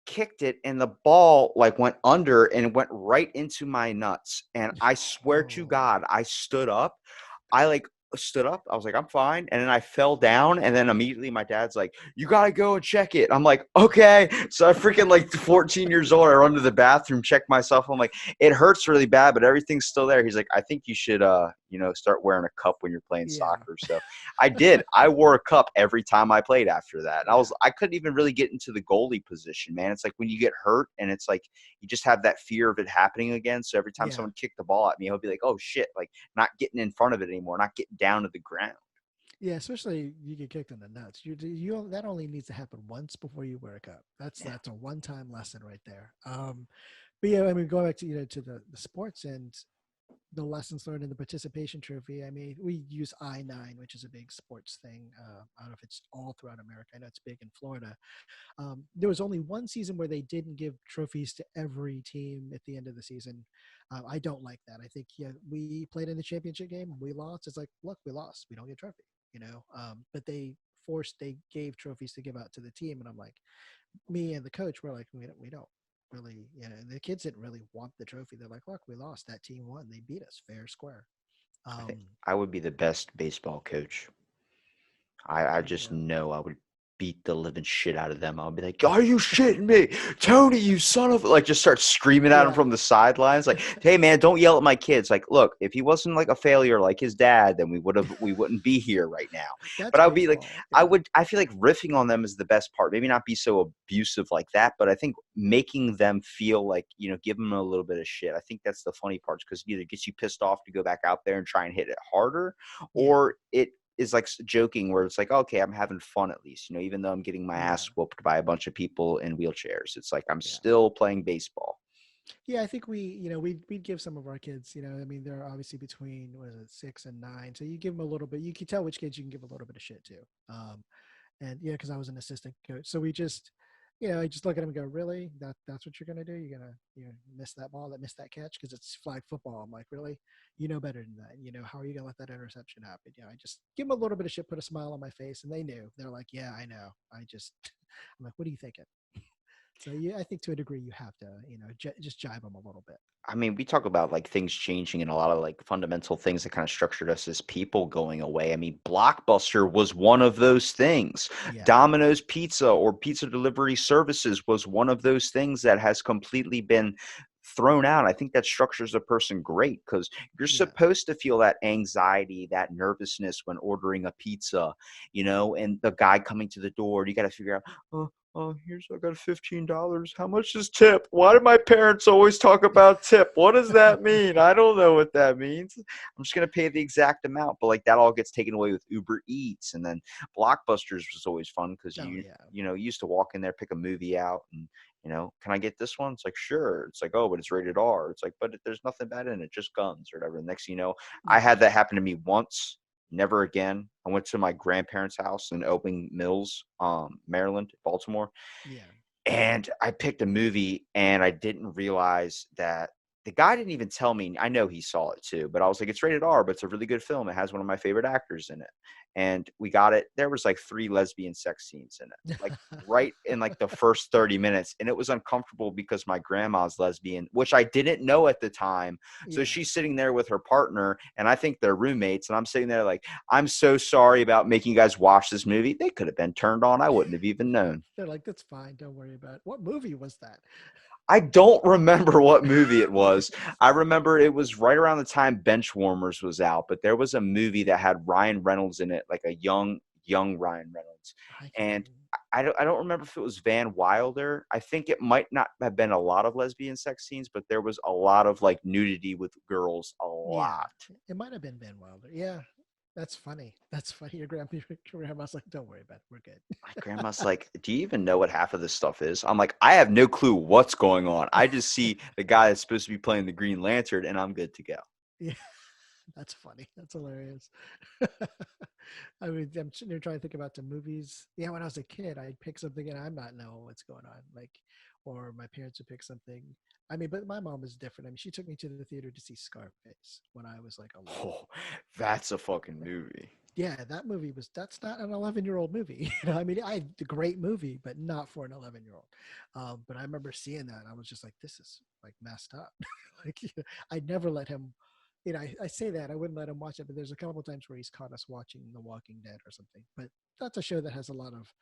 A: kicked it and the ball like went under and went right into my nuts. And I swear to
B: Oh.
A: God, I stood up. I like stood up. I was like, I'm fine. And then I fell down. And then immediately my dad's like, you got to go and check it. I'm like, okay. So I freaking like 14 years old. I run to the bathroom, check myself. I'm like, it hurts really bad, but everything's still there. He's like, I think you should, start wearing a cup when you're playing
B: Yeah.
A: soccer. So I did. I wore a cup every time I played after that. And
B: Yeah.
A: I couldn't even really get into the goalie position, man. It's like when you get hurt and it's like, you just have that fear of it happening again. So every time
B: Yeah.
A: someone kicked the ball at me, he'll be like, oh shit, like not getting in front of it anymore, not getting down to the ground.
B: Yeah, especially you get kicked in the nuts. You that only needs to happen once before you wear a cup.
A: Yeah.
B: That's a one-time lesson right there. But yeah, I mean, going back to to the sports and the lessons learned in the participation trophy. I mean, we use I-9, which is a big sports thing. I don't know if it's all throughout America. I know it's big in Florida. There was only one season where they didn't give trophies to every team at the end of the season. I don't like that. I think yeah, we played in the championship game, we lost. It's like, look, we lost. We don't get a trophy, But they gave trophies to give out to the team, and I'm like, me and the coach were like, we don't really, the kids didn't really want the trophy. They're like, look, we lost. That team won. They beat us fair square.
A: I think
B: Um,
A: I would be the best baseball coach. I
B: there you
A: just
B: go.
A: know I would beat the living shit out of them. I'll be like, are you shitting me? Tony, you son of like just start screaming at him
B: Yeah,
A: from the sidelines. Like, hey man, don't yell at my kids. Like, look, if he wasn't like a failure like his dad, then we wouldn't be here right now.
B: that's
A: But I would be like,
B: baseball. Yeah,
A: I feel like riffing on them is the best part. Maybe not be so abusive like that, but I think making them feel like, give them a little bit of shit. I think that's the funny part because it either gets you pissed off to go back out there and try and hit it harder,
B: yeah,
A: or it is like joking where it's like, okay, I'm having fun at least, even though I'm getting my
B: yeah,
A: ass whooped by a bunch of people in wheelchairs. It's like I'm
B: yeah.
A: still playing baseball.
B: Yeah, I think we'd give some of our kids, I mean, they're obviously between what is it, 6 and 9, so you give them a little bit. You can tell which kids you can give a little bit of shit to. And yeah, because I was an assistant coach, so we just, I just look at them and go, really, that's what you're gonna do? You're gonna miss that ball, miss that catch because it's flag football. I'm like, really? You know better than that. How are you gonna let that interception happen? I just give them a little bit of shit, put a smile on my face, and they knew. They're like, yeah, I know. I just, I'm like, what are you thinking? So yeah, I think to a degree you have to, just jibe them a little bit.
A: I mean, we talk about like things changing and a lot of like fundamental things that kind of structured us as people going away. I mean, Blockbuster was one of those things.
B: Yeah,
A: Domino's Pizza or pizza delivery services was one of those things that has completely been thrown out. I think that structures a person great because you're
B: yeah,
A: supposed to feel that anxiety, that nervousness when ordering a pizza, and the guy coming to the door. You got to figure out, oh, here's I got $15. How much is tip? Why do my parents always talk about tip? What does that mean? I don't know what that means. I'm just gonna pay the exact amount, but like that all gets taken away with Uber Eats, and then Blockbusters was always fun because
B: oh
A: you
B: yeah,
A: you know you used to walk in there, pick a movie out, and can I get this one? It's like sure. It's like oh, but it's rated R. It's like but there's nothing bad in it, just guns or whatever. Next thing you know, I
B: yeah,
A: had that happen to me once. Never again. I went to my grandparents' house in Oakland Mills, Maryland, Baltimore,
B: yeah,
A: and I picked a movie and I didn't realize that the guy didn't even tell me. I know he saw it too, but I was like, it's rated R, but it's a really good film. It has one of my favorite actors in it. And we got it. There was like 3 lesbian sex scenes in it, like right in like the first 30 minutes. And it was uncomfortable because my grandma's lesbian, which I didn't know at the time. So
B: yeah.
A: she's sitting there with her partner and I think they're roommates. And I'm sitting there like, I'm so sorry about making you guys watch this movie. They could have been turned on. I wouldn't have even known.
B: They're like, that's fine. Don't worry about it. What movie was that?
A: I don't remember what movie it was. I remember it was right around the time Benchwarmers was out, but there was a movie that had Ryan Reynolds in it, like a young young Ryan Reynolds,
B: I can't
A: and
B: even.
A: I don't remember if it was Van Wilder. I think it might not have been a lot of lesbian sex scenes, but there was a lot of like nudity with girls, a
B: Yeah,
A: lot.
B: it might have been Van Wilder. Yeah, that's funny. That's funny. Your grandma's like, "Don't worry about it. We're good."
A: My grandma's like, "Do you even know what half of this stuff is?" I'm like, "I have no clue what's going on. I just see the guy that's supposed to be playing the Green Lantern, and I'm good to go."
B: Yeah, that's funny. That's hilarious. I mean, you're trying to think about the movies. Yeah, when I was a kid, I'd pick something and I'm not know what's going on. Like, or my parents would pick something. I mean, but my mom was different. I mean, she took me to the theater to see Scarface when I was like 11.
A: Oh, that's a fucking movie.
B: Yeah, that movie was, that's not an 11-year-old movie. I mean, a great movie, but not for an 11-year-old. But I remember seeing that and I was just like, this is like messed up. Like, I'd never let him, I say that I wouldn't let him watch it, but there's a couple of times where he's caught us watching The Walking Dead or something. But that's a show that has a lot of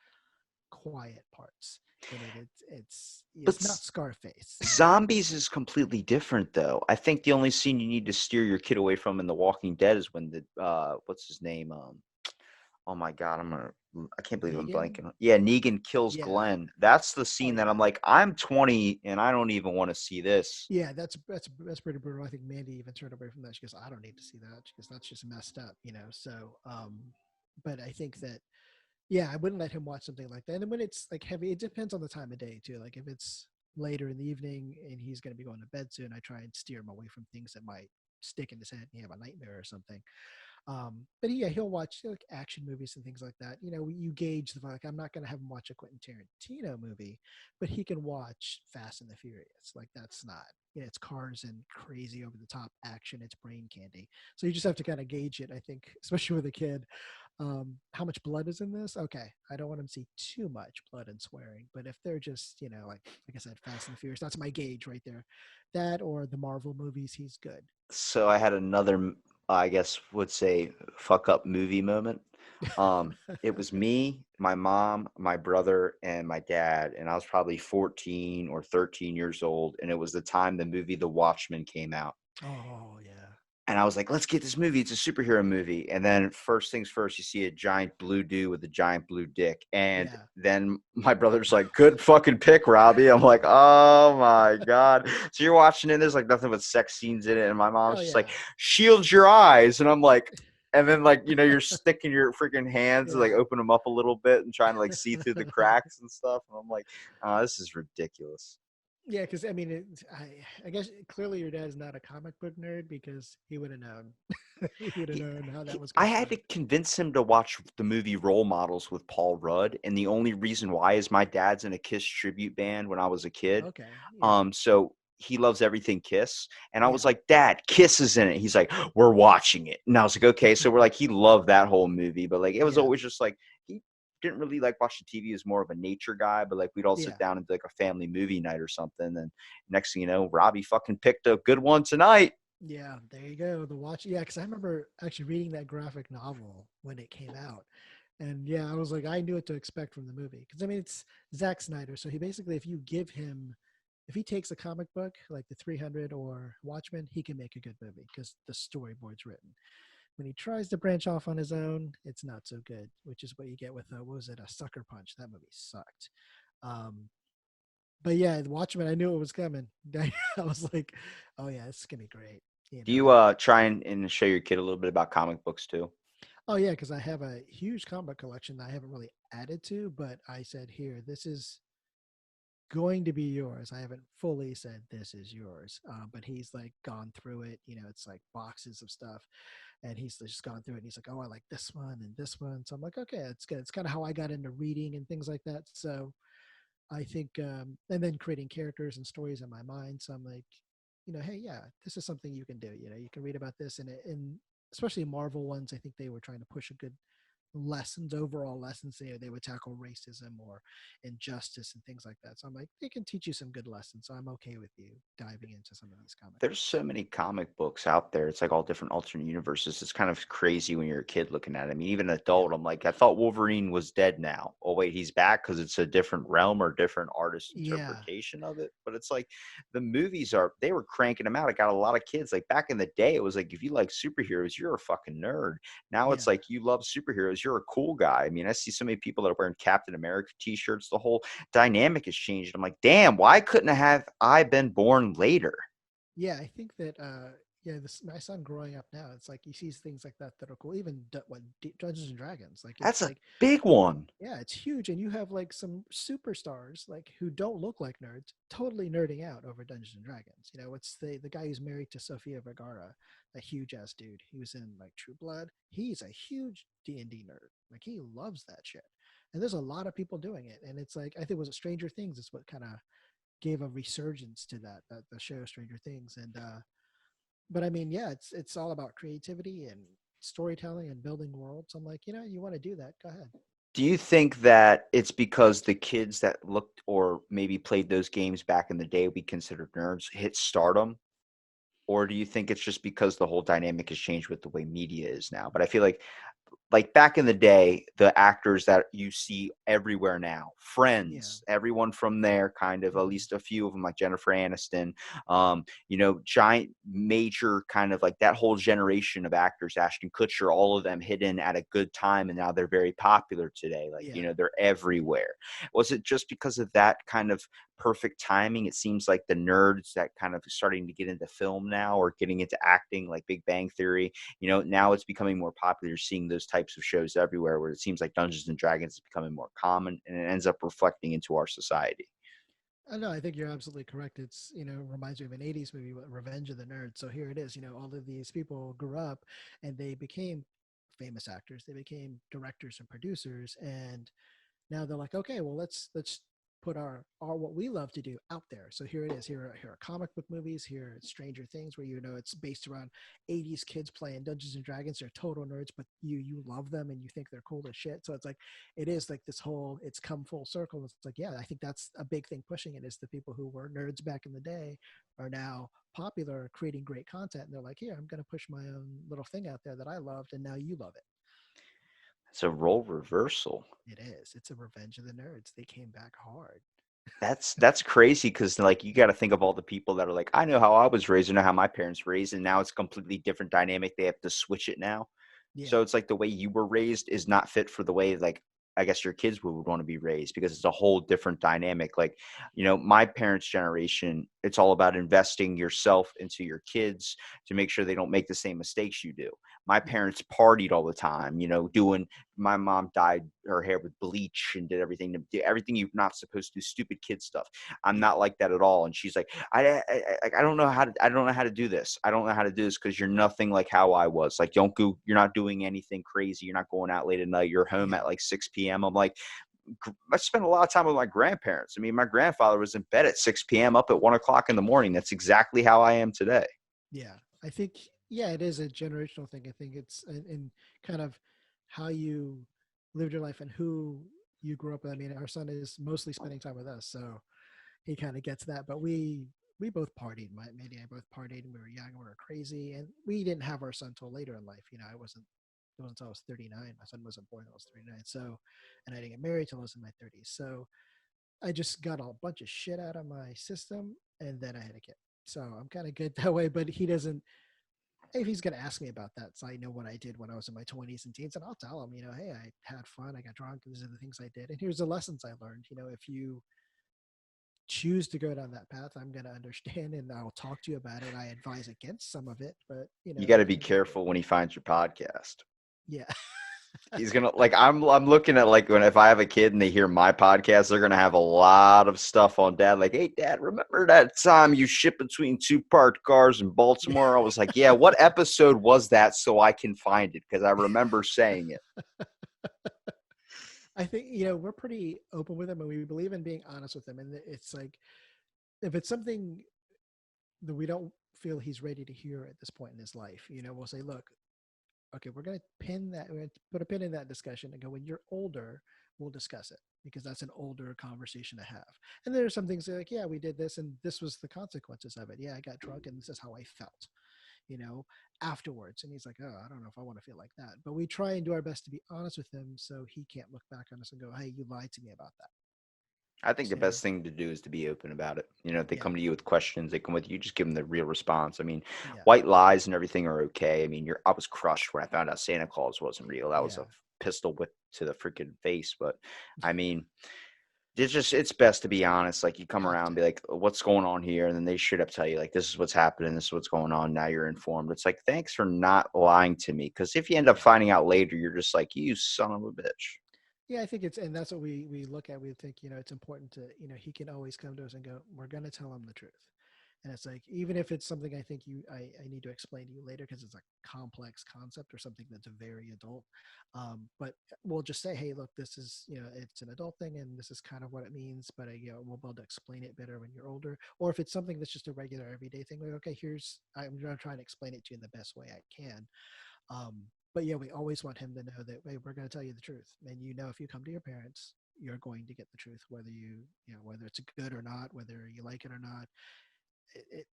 B: quiet parts in it. It's
A: But
B: not Scarface.
A: zombies is completely different, though. I think the only scene you need to steer your kid away from in The Walking Dead is when the what's his name? Oh my god, I can't believe I'm
B: Negan.
A: blanking. Yeah, Negan kills
B: Yeah.
A: Glenn. That's the
B: Oh
A: scene that I'm
B: yeah.
A: like, I'm 20 and I don't even want to see this.
B: Yeah, that's pretty brutal. I think Mandy even turned away from that. She goes, I don't need to see that because that's just messed up. So, but I think that yeah, I wouldn't let him watch something like that. And when it's like heavy, it depends on the time of day too. Like if it's later in the evening and he's going to be going to bed soon, I try and steer him away from things that might stick in his head and he have a nightmare or something. But yeah, he'll watch like action movies and things like that. You gauge the like. I'm not going to have him watch a Quentin Tarantino movie, but he can watch Fast and the Furious. Like that's not. It's cars and crazy over the top action. It's brain candy. So you just have to kind of gauge it. I think, especially with a kid, how much blood is in this? Okay, I don't want them to see too much blood and swearing. But if they're just, like I said, Fast and the Furious, that's my gauge right there. That or the Marvel movies, he's good.
A: So I had another, I guess, would say fuck up movie moment. It was me, my mom, my brother, and my dad, and I was probably 14 or 13 years old, and it was the time the movie The Watchmen came out.
B: Oh yeah,
A: And I was like, let's get this movie. It's a superhero movie. And then first things first, you see a giant blue dude with a giant blue dick. And
B: yeah.
A: then my brother's like, good fucking pick, Robbie. I'm like, oh my God. So you're watching it, and there's like nothing but sex scenes in it. And my mom's
B: Oh
A: just like,
B: yeah,
A: shield your eyes. And I'm like, and then like, you're sticking your freaking hands to like
B: yeah.
A: open them up a little bit and trying to like see through the cracks and stuff. And I'm like, oh, this is ridiculous.
B: Yeah, because I mean, I guess clearly your dad's not a comic book nerd because he would have known. He would have
A: He,
B: known how that was
A: I had to
B: construed.
A: convince him to watch the movie Role Models with Paul Rudd, and the only reason why is my dad's in a Kiss tribute band when I was a kid.
B: Okay, yeah,
A: So he loves everything Kiss, and I was
B: yeah,
A: like, "Dad, Kiss is in it." He's like, "We're watching it," and I was like, "Okay." So we're like, he loved that whole movie, but like, it was
B: yeah,
A: always just like he didn't really like watching TV. He was more of a nature guy, but like we'd all sit
B: yeah,
A: down and do like a family movie night or something, and next thing you know, Robbie fucking picked a good one tonight.
B: yeah. There you go. The watch. Yeah, because I remember actually reading that graphic novel when it came out, and yeah, I was like, I knew what to expect from the movie because I mean, it's Zack Snyder, so he basically, if you give him, if he takes a comic book like the 300 or Watchmen, he can make a good movie because the storyboard's written. When he tries to branch off on his own, it's not so good, which is what you get with what was it, a Sucker Punch? That movie sucked. Um, but yeah, the Watchmen, I knew it was coming. I was like, oh yeah, this is gonna be great.
A: Do you try and show your kid a little bit about comic books too?
B: Oh yeah, because I have a huge comic collection that I haven't really added to, but I said here, this is going to be yours. I haven't fully said this is yours, but he's like gone through it. It's like boxes of stuff, and he's just gone through it. And he's like, "Oh, I like this one and this one." So I'm like, "Okay, it's good." It's kind of how I got into reading and things like that. So I think, and then creating characters and stories in my mind. So I'm like, hey, yeah, this is something you can do. You can read about this, and especially Marvel ones. I think they were trying to push a good overall lessons. They would tackle racism or injustice and things like that. So I'm like, they can teach you some good lessons. So I'm okay with you diving into some of these comic
A: There's
B: books.
A: so many comic books out there. It's like all different alternate universes. It's kind of crazy when you're a kid looking at it. I mean, even an
B: Yeah,
A: adult, I'm like, I thought Wolverine was dead now. Oh, wait, he's back because it's a different realm or different artist
B: yeah,
A: interpretation of it. But it's like the movies they were cranking them out. It got a lot of kids. Like back in the day, it was like, if you like superheroes, you're a fucking nerd. Now it's
B: yeah,
A: like, you love superheroes, because you're a cool guy. I mean, I see so many people that are wearing Captain America t-shirts. The whole dynamic has changed. I'm like, damn, why couldn't have I been born later?
B: Yeah, I think that yeah, this my son growing up now, it's like he sees things like that that are cool. Even Dungeons and Dragons, like it's
A: That's a
B: like
A: big one.
B: yeah, it's huge, and you have like some superstars like who don't look like nerds, totally nerding out over Dungeons and Dragons. You know, it's the guy who's married to Sofia Vergara, a huge ass dude. He was in like True Blood. He's a huge D&D nerd. Like he loves that shit. And there's a lot of people doing it, and it's like I think it was Stranger Things is what kind of gave a resurgence to that the show Stranger Things. And but I mean, yeah, it's all about creativity and storytelling and building worlds. I'm like, you know, you want to do that, go ahead.
A: Do you think that it's because the kids that looked or maybe played those games back in the day we considered nerds hit stardom? Or do you think it's just because the whole dynamic has changed with the way media is now? But I feel like back in the day, the actors that you see everywhere now,
B: Yeah.
A: Friends, everyone from there, kind of, at
B: Hmm.
A: least a few of them, like Jennifer Aniston, giant, major kind of like that whole generation of actors, Ashton Kutcher, all of them hit in at a good time, and now they're very popular today. Like,
B: Yeah.
A: they're everywhere. Was it just because of that kind of perfect timing? It seems like the nerds that kind of starting to get into film now or getting into acting, like Big Bang Theory, now it's becoming more popular. You're seeing those types of shows everywhere where it seems like Dungeons and Dragons is becoming more common and it ends up reflecting into our society.
B: No, I think you're absolutely correct. It's, you know, reminds me of an 80s movie, Revenge of the Nerds. So here it is, you know, all of these people grew up and they became famous actors. They became directors and producers. And now they're like, okay, well, let's put our what we love to do out there. So here it is. Here are comic book movies. Here it's Stranger Things, where you know it's based around 80s kids playing Dungeons and Dragons. They're total nerds, but you love them and you think they're cool as shit. So it's like it is like this whole it's come full circle. It's like, yeah, I think that's a big thing pushing it is the people who were nerds back in the day are now popular, creating great content, and they're like, here, I'm going to push my own little thing out there that I loved, and now you love it.
A: It's a role reversal.
B: It is. It's a Revenge of the Nerds. They came back hard.
A: That's crazy because like you got to think of all the people that are like, I know how I was raised, I know how my parents were raised, and now it's a completely different dynamic. They have to switch it now.
B: Yeah.
A: So it's like the way you were raised is not fit for the way like I guess your kids would want to be raised because it's a whole different dynamic. Like, my parents' generation, it's all about investing yourself into your kids to make sure they don't make the same mistakes you do. My
B: Yeah.
A: parents partied all the time, doing my mom dyed her hair with bleach and did everything you're not supposed to do, stupid kid stuff. I'm
B: Yeah.
A: not like that at all. And she's like, I don't know how to I don't know how to do this. I don't know how to do this because you're nothing like how I was. Like, don't go. You're not doing anything crazy. You're not going out late at night. You're home
B: Yeah.
A: at like 6 p.m. I'm like, I spent a lot of time with my grandparents. I mean, my grandfather was in bed at 6 p.m. up at 1 o'clock in the morning. That's exactly how I am today.
B: Yeah. I think, yeah, it is a generational thing. I think it's in kind of how you lived your life and who you grew up with. I mean, our son is mostly spending time with us, so he kind of gets that. But we both partied. Mandy and I both partied, and we were young, and we were crazy, and we didn't have our son till later in life. You know, I wasn't. It wasn't until I was 39. My son wasn't born until I was 39. So, and I didn't get married till I was in my 30s. So, I just got a bunch of shit out of my system, and then I had a kid. So I'm kind of good that way. But he doesn't. If he's gonna ask me about that, so I know what I did when I was in my 20s and teens, and I'll tell him, you know, hey, I had fun, I got drunk, these are the things I did, and here's the lessons I learned. You know, if you choose to go down that path, I'm gonna understand and I'll talk to you about it. I advise against some of it, but you
A: You
B: know,
A: got to
B: you
A: be
B: can do it.
A: careful when he finds your podcast.
B: Yeah.
A: He's gonna like I'm looking at like when if I have a kid and they hear my podcast, they're gonna have a lot of stuff on dad. Like, hey dad, remember that time you shipped between two parked cars in
B: Yeah.
A: Baltimore? I was like, yeah, what episode was that so I can find it? Because I remember saying it.
B: I think, you know, we're pretty open with them and we believe in being honest with them. And it's like, if it's something that we don't feel he's ready to hear at this point in his life, you know, we'll say, look, okay, we're going to pin that, we're going to put a pin in that discussion and go, when you're older, we'll discuss it because that's an older conversation to have. And there are some things like, yeah, we did this and this was the consequences of it. Yeah, I got drunk and this is how I felt, you know, afterwards. And he's like, oh, I don't know if I want to feel like that. But we try and do our best to be honest with him so he can't look back on us and go, hey, you lied to me about that.
A: I think the
B: So,
A: best thing to do is to be open about it. If they
B: yeah,
A: come to you with questions, they come with you, just give them the real response. I mean,
B: yeah,
A: white lies and everything are okay. I mean, I was crushed when I found out Santa Claus wasn't real. That was
B: yeah.
A: a pistol whip to the freaking face. But I mean, it's best to be honest. Like you come
B: Have
A: around
B: to.
A: and be like, what's going on here? And then they straight up tell you like, this is what's happening. This is what's going on. Now you're informed. It's like, thanks for not lying to me. Cause if you end up
B: Yeah.
A: finding out later, you're just like, you son of a bitch.
B: Yeah, I think it's, and that's what we look at. We think, it's important to, he can always come to us and go, we're going to tell him the truth. And it's like, even if it's something I think I need to explain to you later because it's a complex concept or something that's very adult. But we'll just say, hey, look, this is, it's an adult thing and this is kind of what it means. But, we'll be able to explain it better when you're older. Or if it's something that's just a regular everyday thing, like, okay, I'm going to try and explain it to you in the best way I can. But yeah, we always want him to know that, hey, we're going to tell you the truth. And if you come to your parents, you're going to get the truth, whether whether it's good or not, whether you like it or not.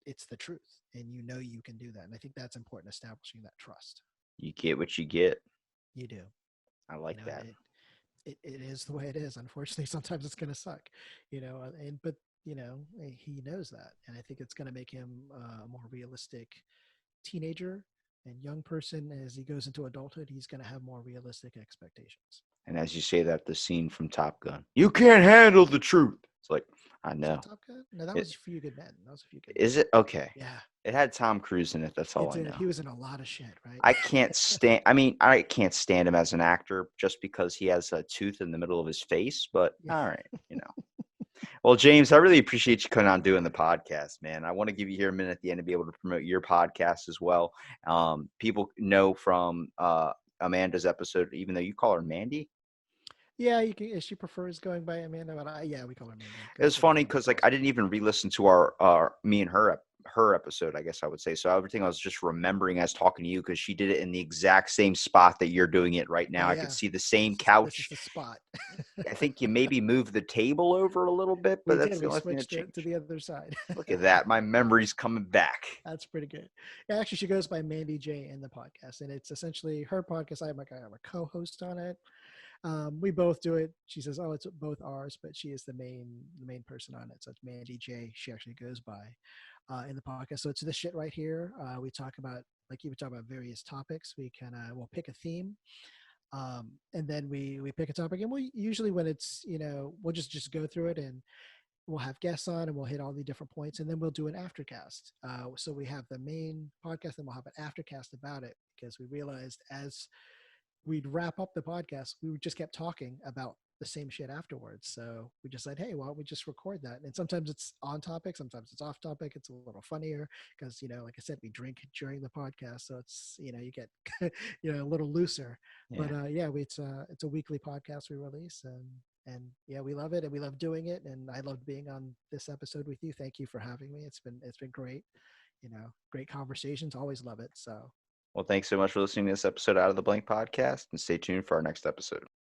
B: It's the truth, and you can do that. And I think that's important, establishing that trust.
A: You get what you get.
B: You do,
A: I like
B: and
A: that.
B: it is the way it is. Unfortunately, sometimes it's going to suck, and but he knows that, and I think it's going to make him a more realistic teenager and young person. As he goes into adulthood, he's going to have more realistic expectations.
A: And as you say that, the scene from Top Gun, you can't handle the truth. It's like, I
B: Was that
A: know.
B: Top Gun? No, that
A: It,
B: was A Few Good Men. That was A Few Good Men.
A: is it? Okay.
B: Yeah,
A: It had Tom Cruise in it. That's all
B: it
A: I
B: did.
A: know.
B: He was in a lot of shit, right?
A: I can't stand him as an actor just because he has a tooth in the middle of his face. But
B: Yeah.
A: all right. Well, James, I really appreciate you coming on doing the podcast, man. I want to give you here a minute at the end to be able to promote your podcast as well. People know from Amanda's episode, even though you call her Mandy.
B: Yeah, you can. She prefers going by Amanda, but yeah, we call her Mandy
A: It
B: because
A: was
B: it's a little
A: funny
B: funny.
A: because like I didn't even re-listen to our me and her episode, I guess I would say. So everything I was just remembering as talking to you because she did it in the exact same spot that you're doing it right
B: Oh
A: now. I could
B: yeah,
A: see the same
B: this is
A: couch.
B: the spot.
A: I think you maybe moved the table over a little bit, but
B: We
A: that's
B: did.
A: the
B: We
A: only thing that
B: switched it to
A: changed.
B: the other side.
A: Look at that. My memory's coming back.
B: That's pretty good. Yeah, actually, she goes by Mandy J in the podcast, and it's essentially her podcast. I'm a co-host on it. We both do it. She says, "Oh, it's both ours," but she is the main person on it. So it's Mandy J. She actually goes by in the podcast. So it's this shit right here. We talk about, like you were talking about, various topics. We'll pick a theme, and then we pick a topic, and we usually, when it's, we'll just go through it, and we'll have guests on and we'll hit all the different points, and then we'll do an aftercast. So we have the main podcast and we'll have an aftercast about it, because we realized as we'd wrap up the podcast, we just kept talking about the same shit afterwards. So we just said, hey, why don't we just record that? And sometimes it's on topic, sometimes it's off topic. It's a little funnier because, like I said, we drink during the podcast. So it's, you get, a little looser. But
A: Yeah.
B: yeah, it's a weekly podcast we release. And yeah, we love it and we love doing it. And I loved being on this episode with you. Thank you for having me. It's been great. Great conversations. Always love it. So
A: Well, thanks so much for listening to this episode Out of the Blank podcast, and stay tuned for our next episode.